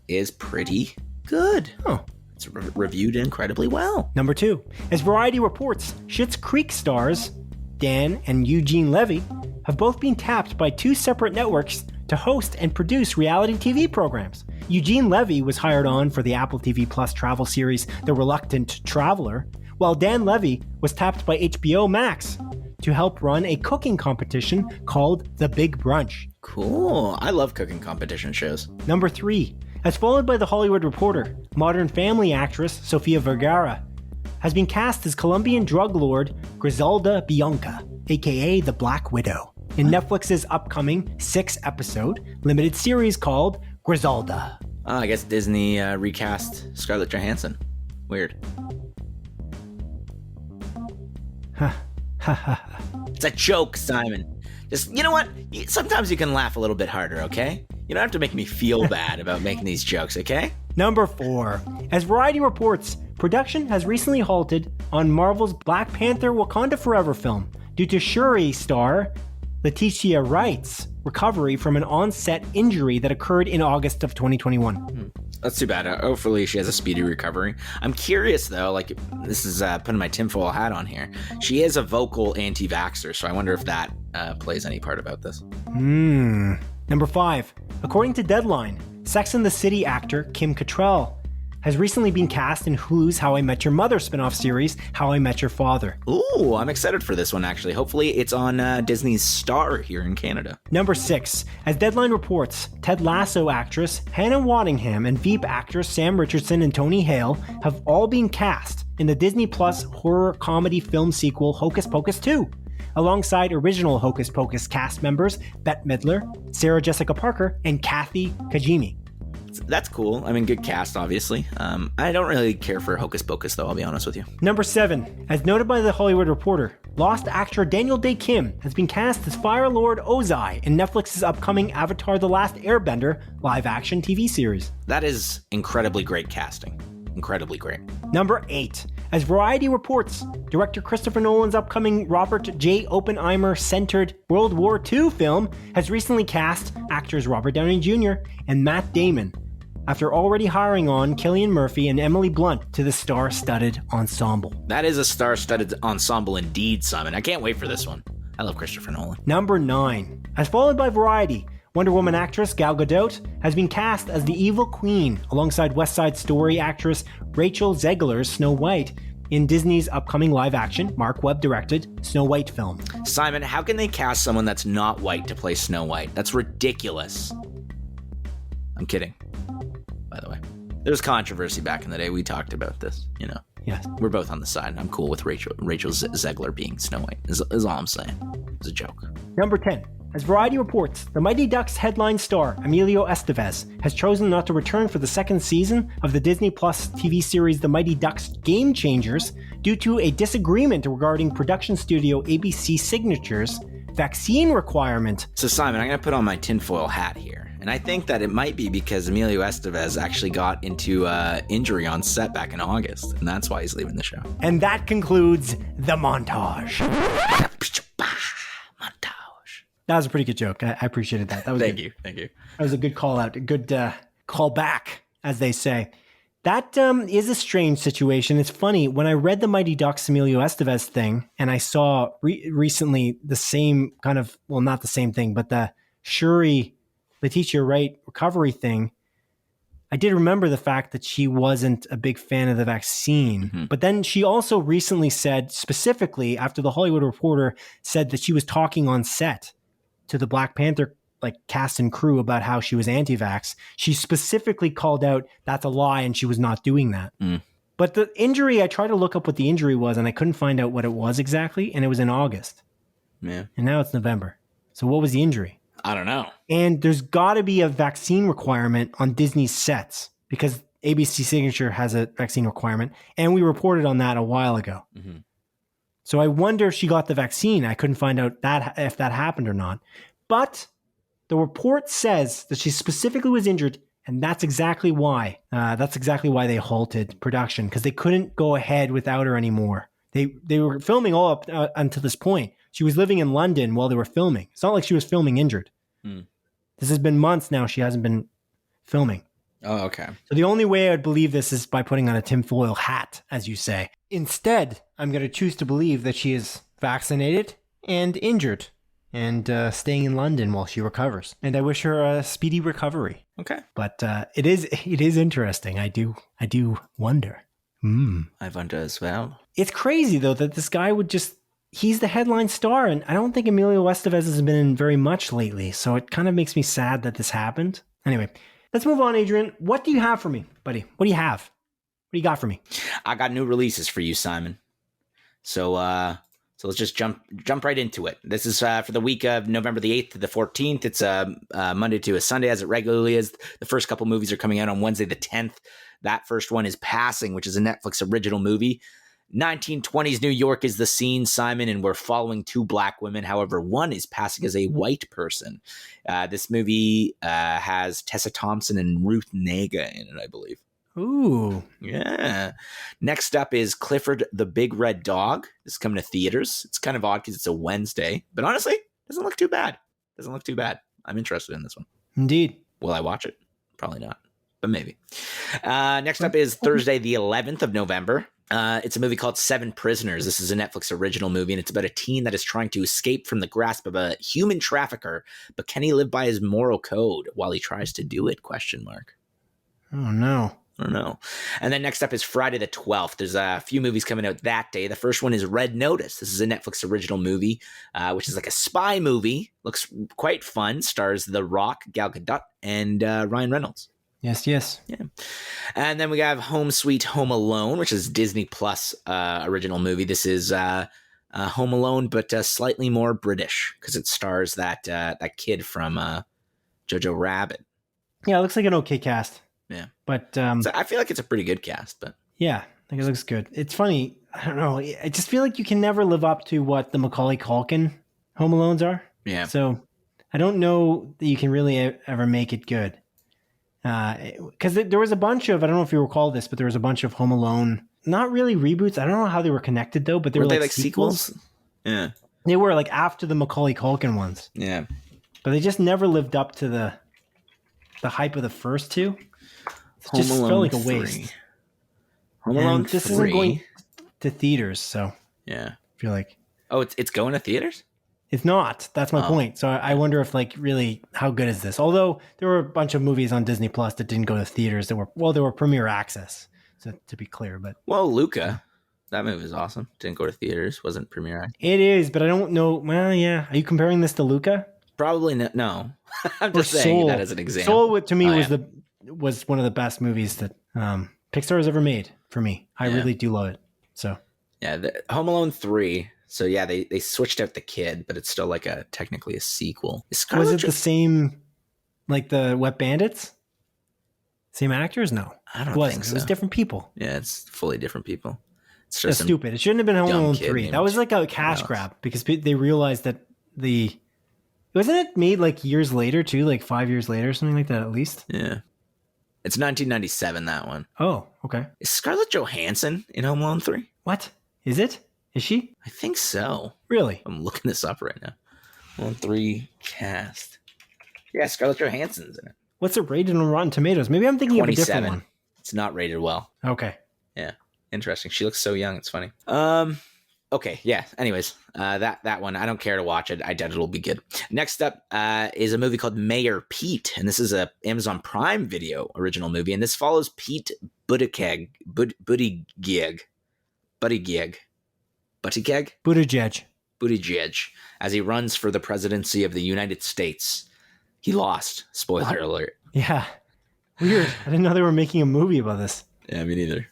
is pretty good. Oh. It's reviewed incredibly well. Number 2. As Variety reports, Schitt's Creek stars Dan and Eugene Levy have both been tapped by 2 separate networks to host and produce reality TV programs. Eugene Levy was hired on for the Apple TV Plus travel series The Reluctant Traveler, while Dan Levy was tapped by HBO Max to help run a cooking competition called The Big Brunch. Cool. I love cooking competition shows. Number 3. As followed by The Hollywood Reporter, Modern Family actress Sofia Vergara has been cast as Colombian drug lord Griselda Bianca, aka the Black Widow, in Netflix's upcoming 6-episode limited series called Griselda. I guess Disney recast Scarlett Johansson. Weird. It's a joke, Simon. Just, you know what? Sometimes you can laugh a little bit harder, okay? You don't have to make me feel bad about making these jokes, okay? Number 4. As Variety reports, production has recently halted on Marvel's Black Panther Wakanda Forever film due to Shuri star Letitia Wright's recovery from an on-set injury that occurred in August of 2021. That's too bad. Hopefully she has a speedy recovery. I'm curious, though, like, this is putting my tinfoil hat on here. She is a vocal anti-vaxxer, so I wonder if that plays any part about this. Number 5. According to Deadline, Sex and the City actor Kim Cattrall has recently been cast in Hulu's How I Met Your Mother spinoff series, How I Met Your Father. Ooh, I'm excited for this one, actually. Hopefully it's on Disney's Star here in Canada. Number 6. As Deadline reports, Ted Lasso actress Hannah Waddingham and Veep actors Sam Richardson and Tony Hale have all been cast in the Disney Plus horror comedy film sequel Hocus Pocus 2, alongside original Hocus Pocus cast members Bette Midler, Sarah Jessica Parker, and Kathy Kajimi. that's cool. I mean, good cast, obviously. I don't really care for Hocus Pocus, though, I'll be honest with you. Number 7. As noted by The Hollywood Reporter, Lost actor Daniel Day Kim has been cast as Fire Lord Ozai in Netflix's upcoming Avatar: The Last Airbender live-action TV series. That is incredibly great casting. Incredibly great. Number 8. As Variety reports, director Christopher Nolan's upcoming Robert J. Oppenheimer-centered World War II film has recently cast actors Robert Downey Jr. and Matt Damon, after already hiring on Cillian Murphy and Emily Blunt to the star-studded ensemble. That is a star-studded ensemble indeed, Simon. I can't wait for this one. I love Christopher Nolan. Number 9. As followed by Variety, Wonder Woman actress Gal Gadot has been cast as the Evil Queen alongside West Side Story actress Rachel Zegler's Snow White in Disney's upcoming live-action, Mark Webb-directed Snow White film. Simon, how can they cast someone that's not white to play Snow White? That's ridiculous. I'm kidding, by the way. There was controversy back in the day. We talked about this, you know. Yes. We're both on the side. I'm cool with Rachel Zegler being Snow White, is all I'm saying. It's a joke. Number 10. As Variety reports, the Mighty Ducks headline star Emilio Estevez has chosen not to return for the second season of the Disney Plus TV series The Mighty Ducks Game Changers due to a disagreement regarding production studio ABC Signature's vaccine requirement. So Simon, I'm going to put on my tinfoil hat here. And I think that it might be because Emilio Estevez actually got into injury on set back in August. And that's why he's leaving the show. And that concludes the montage. That was a pretty good joke. I appreciated that. That was Thank good. you. That was a good call out, a good call back, as they say. That is a strange situation. It's funny, when I read the Mighty Ducks Emilio Estevez thing, and I saw recently the same kind of, well, not the same thing, but the Shuri Letitia Wright recovery thing, I did remember the fact that she wasn't a big fan of the vaccine. Mm-hmm. But then she also recently said, specifically after the Hollywood Reporter said that she was talking on set to the Black Panther cast and crew about how she was anti-vax, she specifically called out that's a lie and she was not doing that. But the injury, I tried to look up what the injury was and I couldn't find out what it was exactly, and it was in August. Yeah. And now it's November. So what was the injury? I don't know. And there's got to be a vaccine requirement on Disney's sets because ABC Signature has a vaccine requirement, and we reported on that a while ago. Mm-hmm. So I wonder if she got the vaccine. I couldn't find out if that happened or not. But the report says that she specifically was injured, and that's exactly why. They halted production, because they couldn't go ahead without her anymore. They were filming all up until this point. She was living in London while they were filming. It's not like she was filming injured. This has been months now. She hasn't been filming. Oh, okay. So the only way I would believe this is by putting on a tinfoil hat, as you say. Instead, I'm going to choose to believe that she is vaccinated and injured and staying in London while she recovers. And I wish her a speedy recovery. Okay. But it is interesting. I do wonder. I wonder as well. It's crazy, though, that this guy would just... He's the headline star, and I don't think Emilio Estevez has been in very much lately, so it kind of makes me sad that this happened. Anyway, let's move on, Adrian. What do you have for me, buddy? What do you have? What do you got for me? I got new releases for you, Simon. So let's just jump right into it. This is for the week of November the 8th to the 14th. It's Monday to a Sunday, as it regularly is. The first couple movies are coming out on Wednesday the 10th. That first one is Passing, which is a Netflix original movie. 1920s New York is the scene, Simon, and we're following two black women. However, one is passing as a white person. This movie has Tessa Thompson and Ruth Negga in it, I believe. Ooh. Yeah. Next up is Clifford the Big Red Dog. This is coming to theaters. It's kind of odd because it's a Wednesday, but honestly, doesn't look too bad. I'm interested in this one. Indeed. Will I watch it? Probably not, but maybe. Next up is Thursday the 11th of November. It's a movie called Seven Prisoners. This is a Netflix original movie, and it's about a teen that is trying to escape from the grasp of a human trafficker, but can he live by his moral code while he tries to do it? ? Oh, no. I don't know. And then next up is Friday the 12th. There's a few movies coming out that day. The first one is Red Notice. This is a Netflix original movie, which is like a spy movie. Looks quite fun. Stars The Rock, Gal Gadot, and Ryan Reynolds. Yes. Yeah. And then we have Home Sweet Home Alone, which is Disney Plus original movie. This is Home Alone, but slightly more British because it stars that kid from Jojo Rabbit. Yeah, it looks like an okay cast. Yeah. But So I feel like it's a pretty good cast, but yeah, I think it looks good. It's funny. I don't know. I just feel like you can never live up to what the Macaulay Culkin Home Alones are. yeah. So I don't know that you can really ever make it good. Because there was a bunch of, I don't know if you recall this, but there was a bunch of Home Alone, not really reboots. I don't know how they were connected though, but they were like sequels. Yeah. They were like after the Macaulay Culkin ones. Yeah. But they just never lived up to the hype of the first two. It Home just Alone felt like a 3. waste. Home Alone And this 3. isn't going to theaters, so Yeah. I feel like Oh, it's going to theaters? it's not. That's my point. So I wonder if like really how good is this? Although there were a bunch of movies on Disney Plus that didn't go to theaters that were premiere access. So to be clear, but Well, Luca, that movie is awesome. Didn't go to theaters. Wasn't premiere access. it is. But I don't know. Well, yeah. Are you comparing this to Luca? Probably not. No. I'm Or just saying Soul? that as an example. Soul to me was one of the best movies that Pixar has ever made for me. I really do love it. So yeah, Home Alone 3. So yeah, they switched out the kid, but it's still like technically a sequel. was it the same like the Wet Bandits? Same actors? No. I don't think so. It was different people. Yeah, it's fully different people. It's That's just stupid. It shouldn't have been Home Alone 3. That was like a cash else. grab because they realized that wasn't it made like years later too, like 5 years later or something like that at least? Yeah. It's 1997, that one. Oh, okay. Is Scarlett Johansson in Home Alone 3? What? Is it? Is she? I think so. Really? I'm looking this up right now. Home Alone 3 cast. Yeah, Scarlett Johansson's in it. What's it rated on Rotten Tomatoes? Maybe I'm thinking of a different one. It's not rated well. Okay. Yeah. Interesting. She looks so young. It's funny. Okay. Yeah. Anyways, that one, I don't care to watch it. I doubt it'll be good. Next up is a movie called Mayor Pete. And this is a Amazon Prime Video original movie. And this follows Pete Buttigieg. Buttigieg, as he runs for the presidency of the United States. He lost. Spoiler alert. Yeah. Weird. I didn't know they were making a movie about this. Yeah, me neither.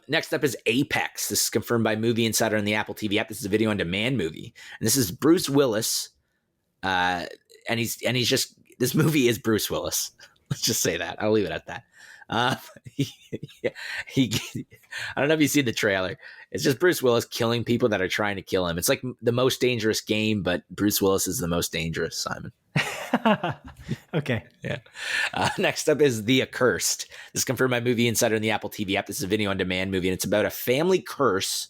Next up is Apex. This is confirmed by Movie Insider and the Apple TV app. This is a video on demand movie. And this is Bruce Willis. And he's just, this movie is Bruce Willis. Let's just say that. I'll leave it at that. I don't know if you see the trailer. It's just Bruce Willis killing people that are trying to kill him. It's like the most dangerous game, but Bruce Willis is the most dangerous, Simon. Okay. Yeah. Next up is The Accursed. This is confirmed by Movie Insider and the Apple TV app. This is a video on demand movie, and it's about a family curse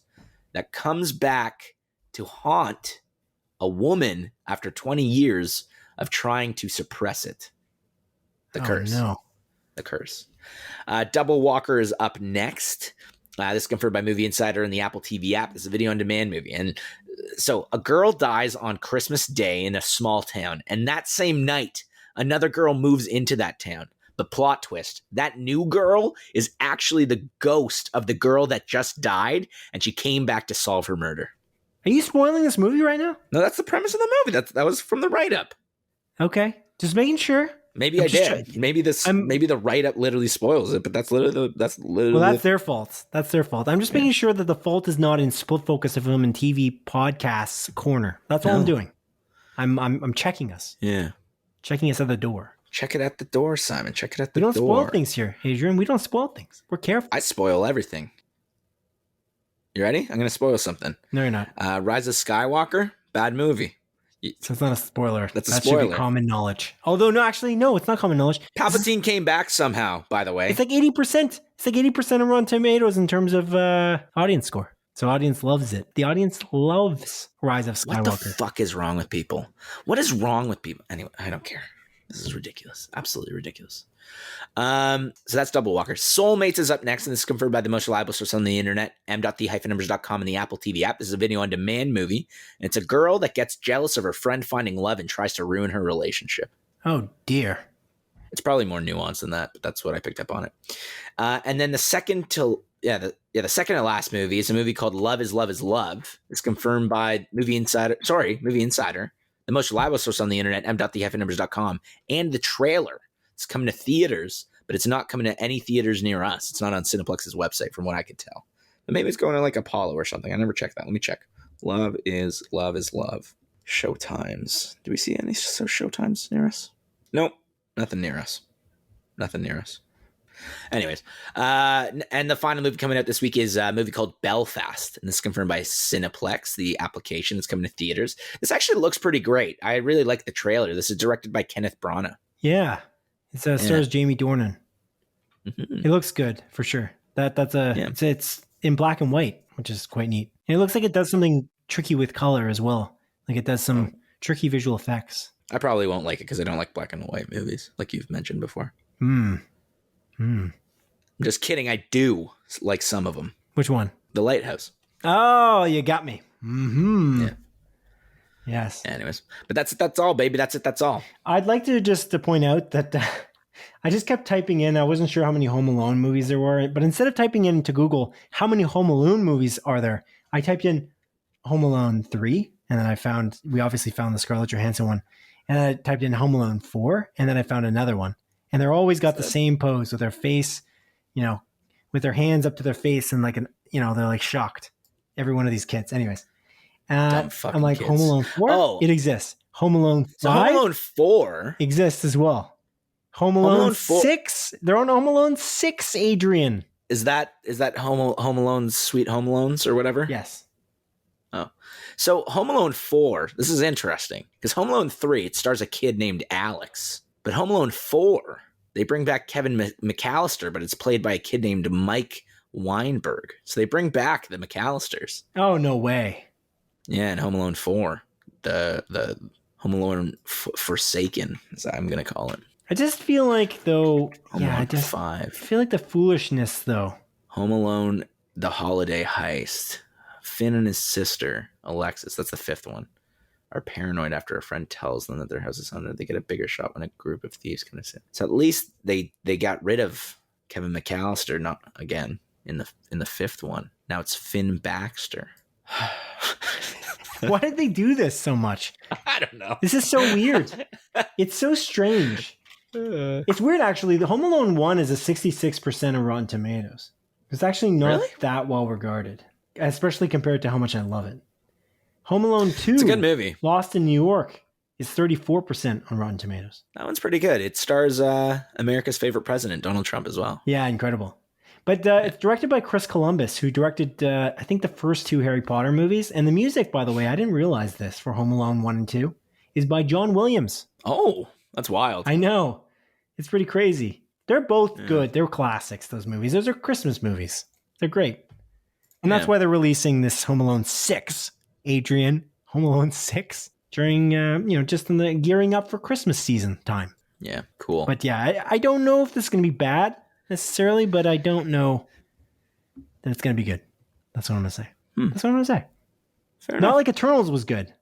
that comes back to haunt a woman after 20 years of trying to suppress it. The curse. No. The curse. Double Walker is up next. This is confirmed by Movie Insider and the Apple TV app. This is a video on demand movie. And so a girl dies on Christmas Day in a small town. And that same night, another girl moves into that town. The plot twist, that new girl is actually the ghost of the girl that just died. And she came back to solve her murder. Are you spoiling this movie right now? No, that's the premise of the movie. That was from the write-up. Okay. Just making sure. Maybe I did. Maybe the write-up literally spoils it, but that's literally well, that's their fault. That's their fault. I'm just making sure that the fault is not in Split Focus of Film and TV Podcasts corner. That's all I'm doing. I'm checking us. Yeah. Checking us at the door. Check it at the door, Simon. Check it at the door. We don't spoil things here, Adrian. We don't spoil things. We're careful. I spoil everything. You ready? I'm going to spoil something. No, you're not. Rise of Skywalker, bad movie. So it's not a spoiler. That's a spoiler. Should be common knowledge. Although, no, actually, no, it's not common knowledge. Palpatine came back somehow, by the way. It's like 80%. It's like 80% of Rotten Tomatoes in terms of audience score. So audience loves it. The audience loves Rise of Skywalker. What the fuck is wrong with people? What is wrong with people? Anyway, I don't care. This is ridiculous. Absolutely ridiculous. So that's Double Walker. Soulmates is up next, and this is confirmed by the most reliable source on the internet, m.the-numbers.com and the Apple TV app. This is a video on demand movie, and it's a girl that gets jealous of her friend finding love and tries to ruin her relationship. Oh, dear. It's probably more nuanced than that, but that's what I picked up on it. And then the second to last movie is a movie called Love is Love is Love. It's confirmed by Movie Insider, the most reliable source on the internet, m.the-numbers.com, and the trailer. It's coming to theaters, but it's not coming to any theaters near us. It's not on Cineplex's website, from what I could tell. But maybe it's going to like Apollo or something. I never checked that. Let me check. Love is Love. Showtimes. Do we see any showtimes near us? Nope. Nothing near us. Anyways, and the final movie coming out this week is a movie called Belfast, and this is confirmed by Cineplex, the application that's coming to theaters. This actually looks pretty great. I really like the trailer. This is directed by Kenneth Branagh. Yeah, it stars Jamie Dornan. Mm-hmm. It looks good for sure. It's in black and white, which is quite neat. And it looks like it does something tricky with color as well. Like it does some tricky visual effects. I probably won't like it because I don't like black and white movies, like you've mentioned before. I'm just kidding. I do like some of them. Which one? The Lighthouse. Oh, you got me. Yeah. Yes. Anyways, but that's all, baby. That's it. That's all. I'd like to point out that I just kept typing in. I wasn't sure how many Home Alone movies there were, but instead of typing into Google how many Home Alone movies are there, I typed in Home Alone 3, and then we obviously found the Scarlett Johansson one, and I typed in Home Alone 4, and then I found another one. And they're always got the same pose with their face, with their hands up to their face and they're like shocked. Every one of these kids. Anyways, I'm like, kids. Home Alone 4? Oh, it exists. Home Alone 5? So Home Alone 4 exists as well. Home Alone 6? They're on Home Alone 6, Adrian. Is that Home Alone's Sweet Home Alones or whatever? Yes. Oh. So Home Alone 4, this is interesting because Home Alone 3, it stars a kid named Alex. But Home Alone 4, they bring back Kevin McAllister, but it's played by a kid named Mike Weinberg. So they bring back the McAllisters. Oh, no way. Yeah, in Home Alone 4, the Home Alone Forsaken, as I'm going to call it. I just feel like, though, Home Alone 5. I feel like the foolishness, though. Home Alone, The Holiday Heist. Finn and his sister, Alexis, that's the 5th one, are paranoid after a friend tells them that their house is haunted. They get a bigger shot when a group of thieves come in. So at least they got rid of Kevin McAllister, not again in the 5th one. Now it's Finn Baxter. Why did they do this so much? I don't know. This is so weird. It's so strange. It's weird, actually. The Home Alone 1 is a 66% of Rotten Tomatoes. It's actually not that well regarded, especially compared to how much I love it. Home Alone 2, it's a good movie. Lost in New York, is 34% on Rotten Tomatoes. That one's pretty good. It stars America's favorite president, Donald Trump, as well. Yeah, incredible. But it's directed by Chris Columbus, who directed, I think, the first 2 Harry Potter movies. And the music, by the way, I didn't realize this, for Home Alone 1 and 2, is by John Williams. Oh, that's wild. I know. It's pretty crazy. They're both good. They're classics, those movies. Those are Christmas movies. They're great. And that's why they're releasing this Home Alone 6. Adrian, Home Alone 6 during, just in the gearing up for Christmas season time. Yeah, cool. But yeah, I don't know if this is going to be bad necessarily, but I don't know that it's going to be good. That's what I'm going to say. That's what I'm going to say. Fair Not enough. like Eternals was good.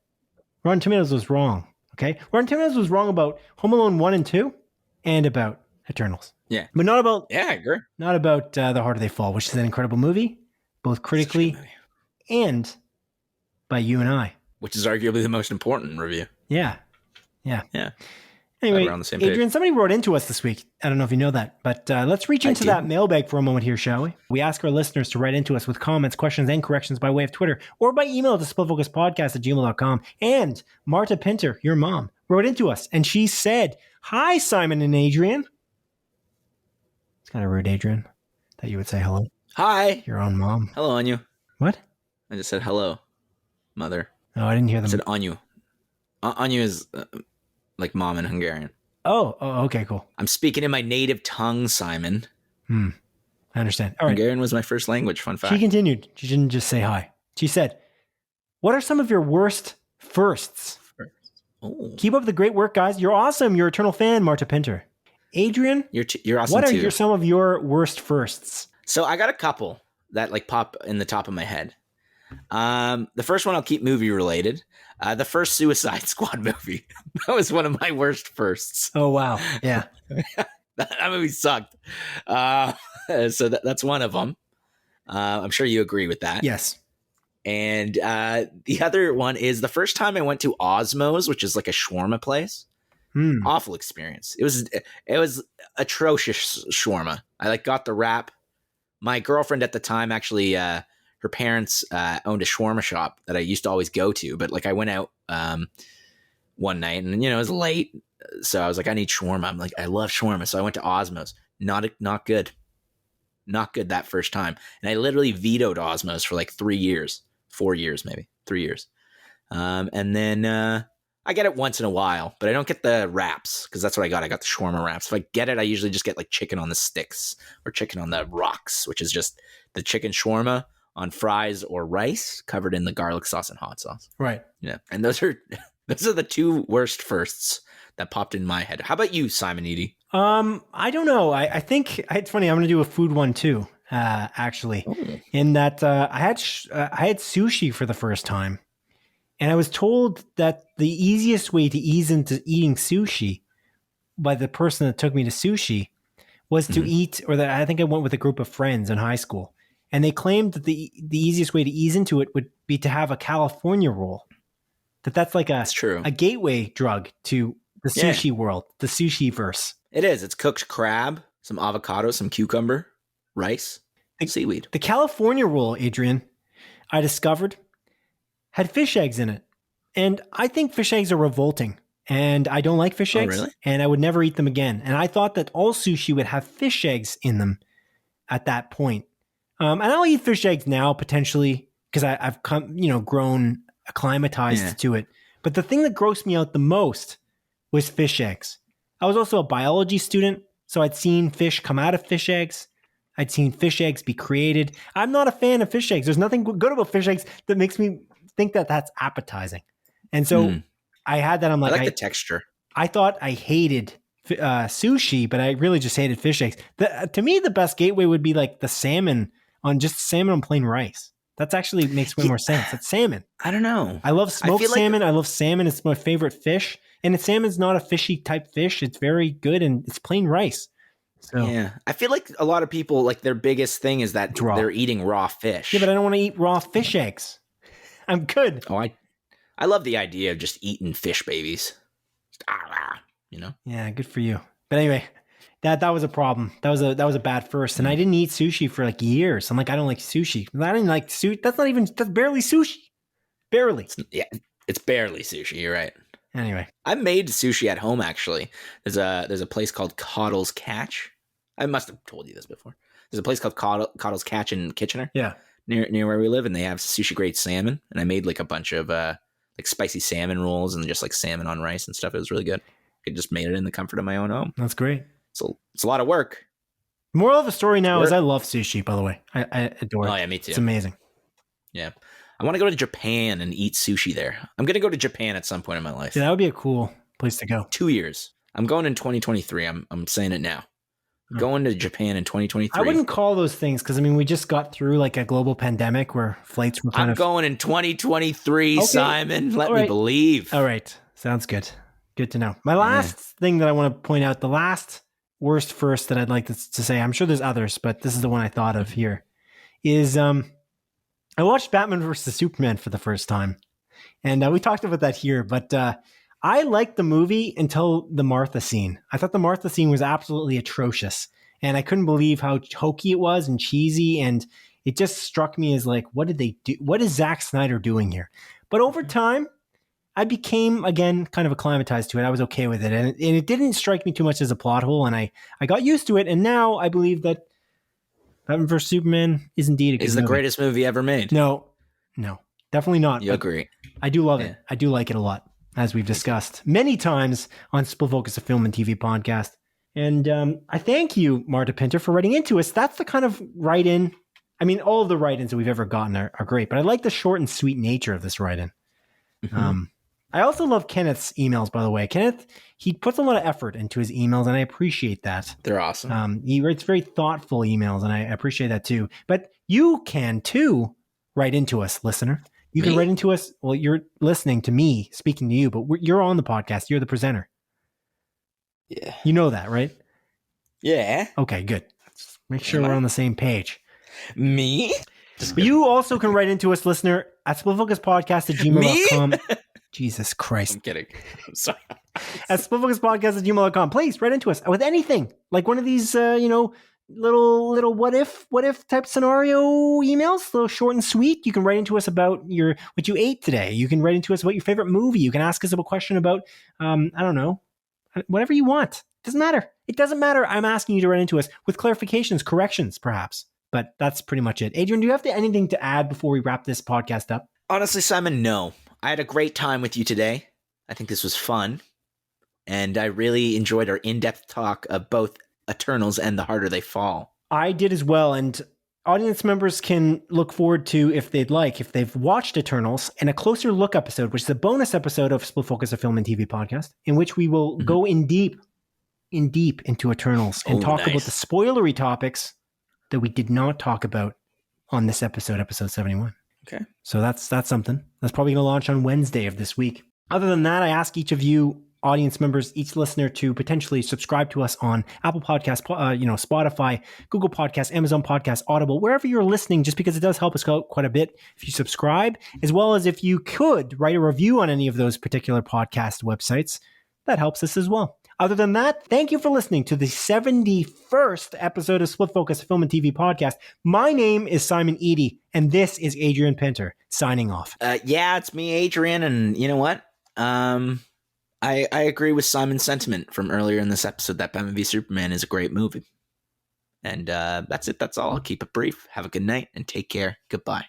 Rotten Tomatoes was wrong. Okay? Rotten Tomatoes was wrong about Home Alone 1 and 2 and about Eternals. Yeah. But not about... Yeah, I agree. Not about The Harder They Fall, which is an incredible movie, both critically and by you and I. Which is arguably the most important review. Yeah. Anyway, Anyway, on the same page. Adrian, somebody wrote into us this week. I don't know if you know that, but let's reach into that mailbag for a moment here, shall we? We ask our listeners to write into us with comments, questions, and corrections by way of Twitter or by email to splitfocuspodcast@gmail.com. And Marta Pinter, your mom, wrote into us, and she said, "Hi, Simon and Adrian." It's kind of rude, Adrian, that you would say hello. Hi. Your own mom. Hello, Anyu. What? I just said hello, mother. Oh, I didn't hear them. I said Anyu. Anyu is like mom in Hungarian. Oh, okay, cool. I'm speaking in my native tongue, Simon. I understand. All right. Hungarian was my first language, fun fact. She continued. She didn't just say hi. She said, "What are some of your worst firsts?" Oh. Keep up the great work, guys. You're awesome. You're eternal fan, Marta Pinter. Adrian, you're awesome what too. are some of your worst firsts? So I got a couple that like pop in the top of my head. The first one I'll keep movie related. The first Suicide Squad movie. That was one of my worst firsts. Oh, wow. Yeah. That movie sucked. So that's one of them. I'm sure you agree with that. Yes. And the other one is the first time I went to Osmo's, which is like a shawarma place. Awful experience. It was atrocious shawarma. I like got the wrap. My girlfriend at the time actually, her parents owned a shawarma shop that I used to always go to. But like I went out one night and it was late, so I was like, I need shawarma. I'm like, I love shawarma, so I went to Osmo's. Not good. Not good that first time. And I literally vetoed Osmos for like 3 years, 4 years, maybe 3 years. And then I get it once in a while, but I don't get the wraps because that's what I got. I got the shawarma wraps. If I get it, I usually just get like chicken on the sticks or chicken on the rocks, which is just the chicken shawarma on fries or rice covered in the garlic sauce and hot sauce. Right. Yeah. And those are the two worst firsts that popped in my head. How about you, Simon Eady? I don't know. I think it's funny. I'm going to do a food one too, actually, in that I had sushi for the first time. And I was told that the easiest way to ease into eating sushi by the person that took me to sushi was to eat, or that I think I went with a group of friends in high school. And they claimed that the easiest way to ease into it would be to have a California roll. That's like a gateway drug to the sushi world, the sushi verse. It is. It's cooked crab, some avocado, some cucumber, rice, and seaweed. The California roll, Adrian, I discovered had fish eggs in it. And I think fish eggs are revolting. And I don't like fish eggs. Really? And I would never eat them again. And I thought that all sushi would have fish eggs in them at that point. And I'll eat fish eggs now, potentially, because I've grown acclimatized to it. But the thing that grossed me out the most was fish eggs. I was also a biology student, so I'd seen fish come out of fish eggs. I'd seen fish eggs be created. I'm not a fan of fish eggs. There's nothing good about fish eggs that makes me think that that's appetizing. And so I had that. I'm like, I like the texture. I thought I hated sushi, but I really just hated fish eggs. To me, the best gateway would be like the salmon on plain rice. That's actually makes way more sense. It's salmon. I don't know. I love smoked salmon. I love salmon. It's my favorite fish. And salmon's not a fishy type fish. It's very good and it's plain rice. So yeah, I feel like a lot of people, like their biggest thing is that they're eating raw fish. Yeah, but I don't want to eat raw fish eggs. I'm good. Oh, I love the idea of just eating fish babies. Yeah, good for you. But anyway, that was a problem. That was a bad first, and I didn't eat sushi for like years. I'm like, I don't like sushi. I didn't like sushi. That's barely sushi. Barely. It's barely sushi. You're right. Anyway, I made sushi at home. Actually, there's a place called Coddle's Catch. I must have told you this before. There's a place called Coddle's Catch in Kitchener. Yeah, near where we live, and they have sushi grade salmon. And I made like a bunch of like spicy salmon rolls and just like salmon on rice and stuff. It was really good. I just made it in the comfort of my own home. That's great. So it's a lot of work. Moral of the story now is I love sushi. By the way, I adore it. Oh yeah, me too. It's amazing. Yeah. I want to go to Japan and eat sushi there. I'm going to go to Japan at some point in my life. Yeah, that would be a cool place to go. 2 years. I'm going in 2023. I'm saying it now. Going to Japan in 2023. I wouldn't call those things because, I mean, we just got through like a global pandemic where flights were I'm going in 2023, okay. Simon. Let me believe. All right. Sounds good. Good to know. My last thing that I want to point out, the last worst first that I'd like to say, I'm sure there's others, but this is the one I thought of here, is I watched Batman vs. Superman for the first time. And we talked about that here, but I liked the movie until the Martha scene. I thought the Martha scene was absolutely atrocious. And I couldn't believe how hokey it was and cheesy. And it just struck me as like, what did they do? What is Zack Snyder doing here? But over time, I became, again, kind of acclimatized to it. I was okay with it. And it didn't strike me too much as a plot hole. And I got used to it. And now I believe that Batman vs. Superman is indeed a good movie. Greatest movie ever made. No, definitely not. You agree. I do love it. I do like it a lot, as we've discussed many times on Split Focus, a film and TV podcast. And I thank you, Marta Pinter, for writing into us. That's the kind of write-in. I mean, all of the write-ins that we've ever gotten are great, but I like the short and sweet nature of this write-in. Mm-hmm. I also love Kenneth's emails, by the way. Kenneth, he puts a lot of effort into his emails, and I appreciate that. They're awesome. He writes very thoughtful emails, and I appreciate that too. But you can too write into us, listener. You can write into us. Well, you're listening to me speaking to you, but you're on the podcast. You're the presenter. Yeah. You know that, right? Yeah. Okay, good. Let's make sure we're on the same page. Me? But you also can write into us, listener, at splitfocuspodcast@gmail.com. Jesus Christ. I'm kidding. I'm sorry. At splitfocuspodcast@gmail.com. Please write into us with anything. Like one of these, little what if type scenario emails, a little short and sweet. You can write into us about what you ate today. You can write into us about your favorite movie. You can ask us a question about, I don't know, whatever you want. Doesn't matter. It doesn't matter. I'm asking you to write into us with clarifications, corrections, perhaps. But that's pretty much it. Adrian, do you have anything to add before we wrap this podcast up? Honestly, Simon, no. I had a great time with you today. I think this was fun. And I really enjoyed our in-depth talk of both Eternals and The Harder They Fall. I did as well. And audience members can look forward to, if they'd like, if they've watched Eternals, and a closer look episode, which is a bonus episode of Split Focus, a film and TV podcast, in which we will go in deep into Eternals and talk about the spoilery topics that we did not talk about on this episode 71. Okay. So that's something. That's probably going to launch on Wednesday of this week. Other than that, I ask each of you, audience members, each listener, to potentially subscribe to us on Apple Podcasts, Spotify, Google Podcasts, Amazon Podcasts, Audible, wherever you're listening, just because it does help us out quite a bit if you subscribe, as well as if you could write a review on any of those particular podcast websites. That helps us as well. Other than that, thank you for listening to the 71st episode of Split Focus, a film and TV podcast. My name is Simon Eady, and this is Adrian Panther signing off. Yeah, it's me, Adrian, and you know what? I agree with Simon's sentiment from earlier in this episode that Batman v Superman is a great movie. And that's it. That's all. I'll keep it brief. Have a good night and take care. Goodbye.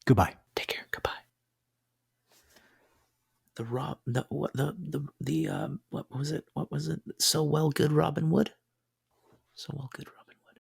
Goodbye. Take care. Goodbye. What was it? So well good, Robin Wood. So well good, Robin.